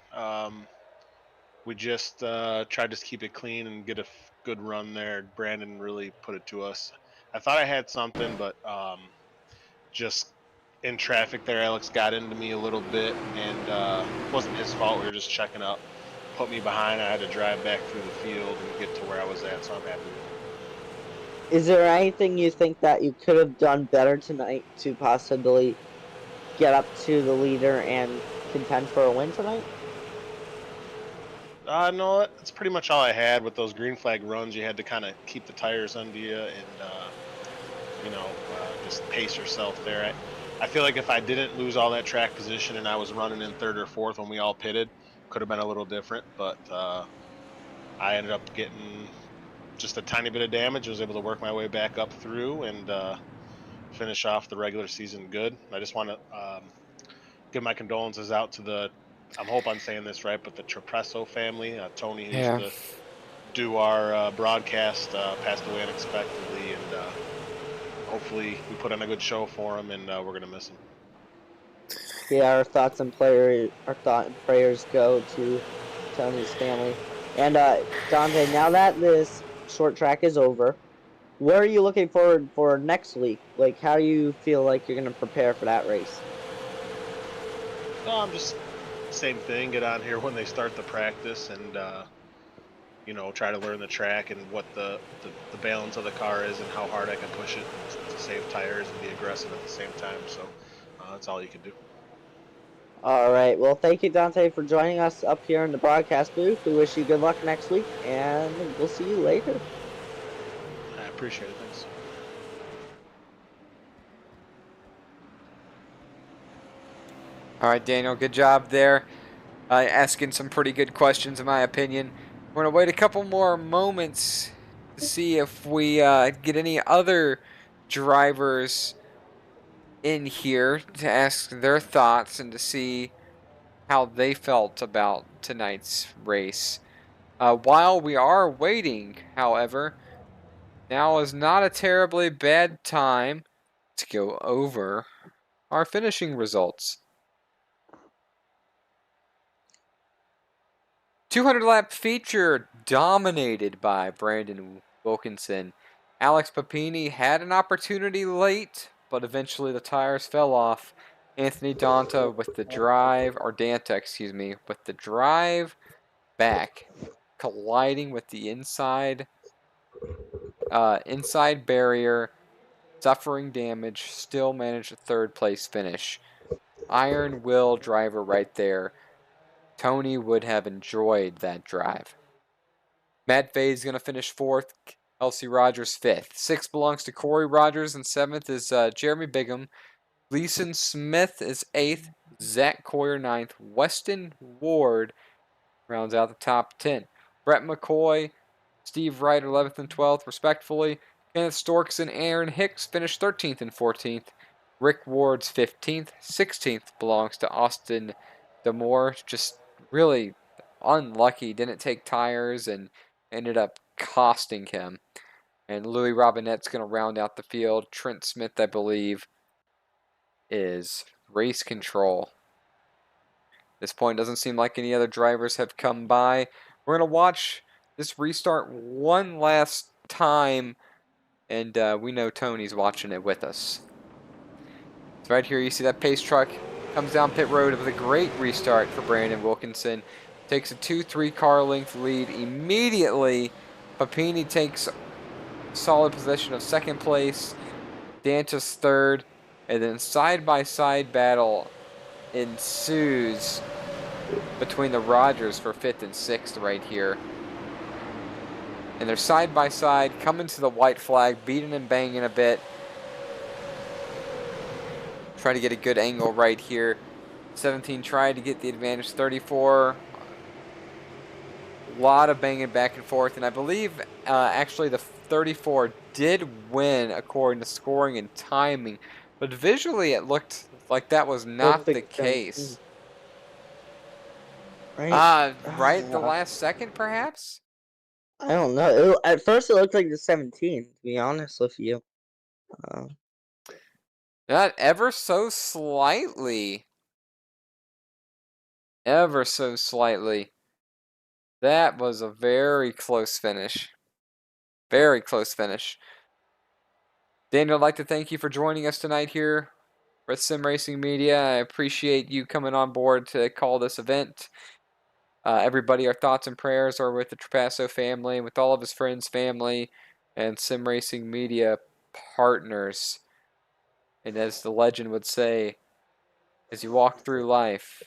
We just tried to keep it clean and get a good run there. Brandon really put it to us. I thought I had something, but just in traffic there, Alex got into me a little bit, and it wasn't his fault. We were just checking up. Put me behind. I had to drive back through the field and get to where I was at, so I'm happy with it. Is there anything you think that you could have done better tonight to possibly get up to the leader and contend for a win tonight? No, that's pretty much all I had with those green flag runs. You had to kind of keep the tires under you and, just pace yourself there. I feel like if I didn't lose all that track position and I was running in third or fourth when we all pitted, could have been a little different. But I ended up getting just a tiny bit of damage. I was able to work my way back up through and finish off the regular season good. I just want to give my condolences out to the, I hope I'm saying this right, but the Trapresso family. Tony, who used to do our broadcast, passed away unexpectedly, and hopefully we put on a good show for him, and we're gonna miss him. Yeah, our thoughts and prayers go to Tony's family. And Dante, now that this short track is over, what are you looking forward for next week? Like, how do you feel like you're going to prepare for that race? No, I'm just same thing. Get on here when they start the practice, and try to learn the track and what the balance of the car is and how hard I can push it to save tires and be aggressive at the same time. So that's all you can do. All right. Well, thank you, Dante, for joining us up here in the broadcast booth. We wish you good luck next week, and we'll see you later. I appreciate it. Thanks. All right, Daniel, good job there. Asking some pretty good questions, in my opinion. We're going to wait a couple more moments to see if we get any other drivers in here to ask their thoughts and to see how they felt about tonight's race. While we are waiting, however, now is not a terribly bad time to go over our finishing results. 200-lap feature dominated by Brandon Wilkinson. Alex Papini had an opportunity late, but eventually the tires fell off. Anthony Danta with the drive, or Danta, excuse me, with the drive back, colliding with the inside barrier, suffering damage, still managed a third place finish. Iron will driver right there. Tony would have enjoyed that drive. Matt Fay is going to finish fourth. Elsie Rogers fifth. Sixth belongs to Corey Rogers, and seventh is Jeremy Bigham. Leeson Smith is eighth. Zach Coyer ninth. Weston Ward rounds out the top 10. Brett McCoy, Steve Wright 11th and 12th, respectively. Kenneth Storks and Aaron Hicks finished 13th and 14th. Rick Ward's 15th. 16th belongs to Austin Damore. Just really unlucky. Didn't take tires and ended up costing him. And Louis Robinette's going to round out the field. Trent Smith, I believe, is race control. At this point, doesn't seem like any other drivers have come by. We're going to watch this restart one last time, and we know Tony's watching it with us. So right here, you see that pace truck comes down pit road with a great restart for Brandon Wilkinson. Takes a 2-3 car length lead immediately. Papini takes solid possession of second place. Dantas third. And then side-by-side battle ensues between the Rogers for 5th and 6th right here. And they're side by side, coming to the white flag, beating and banging a bit. Trying to get a good angle right here. 17 tried to get the advantage. 34. A lot of banging back and forth. And I believe actually the 34 did win according to scoring and timing. But visually it looked like that was not the case. Right? Right the last second perhaps? I don't know. At first, it looked like the 17. To be honest with you. Not ever so slightly. Ever so slightly. That was a very close finish. Very close finish. Daniel, I'd like to thank you for joining us tonight here with Sim Racing Media. I appreciate you coming on board to call this event. Everybody, our thoughts and prayers are with the Trapasso family, with all of his friends, family, and Sim Racing Media partners. And as the legend would say, as you walk through life,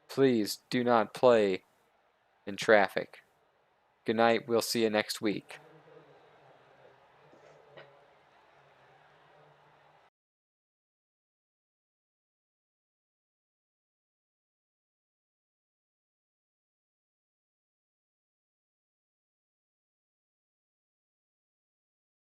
please do not play in traffic. Good night. We'll see you next week.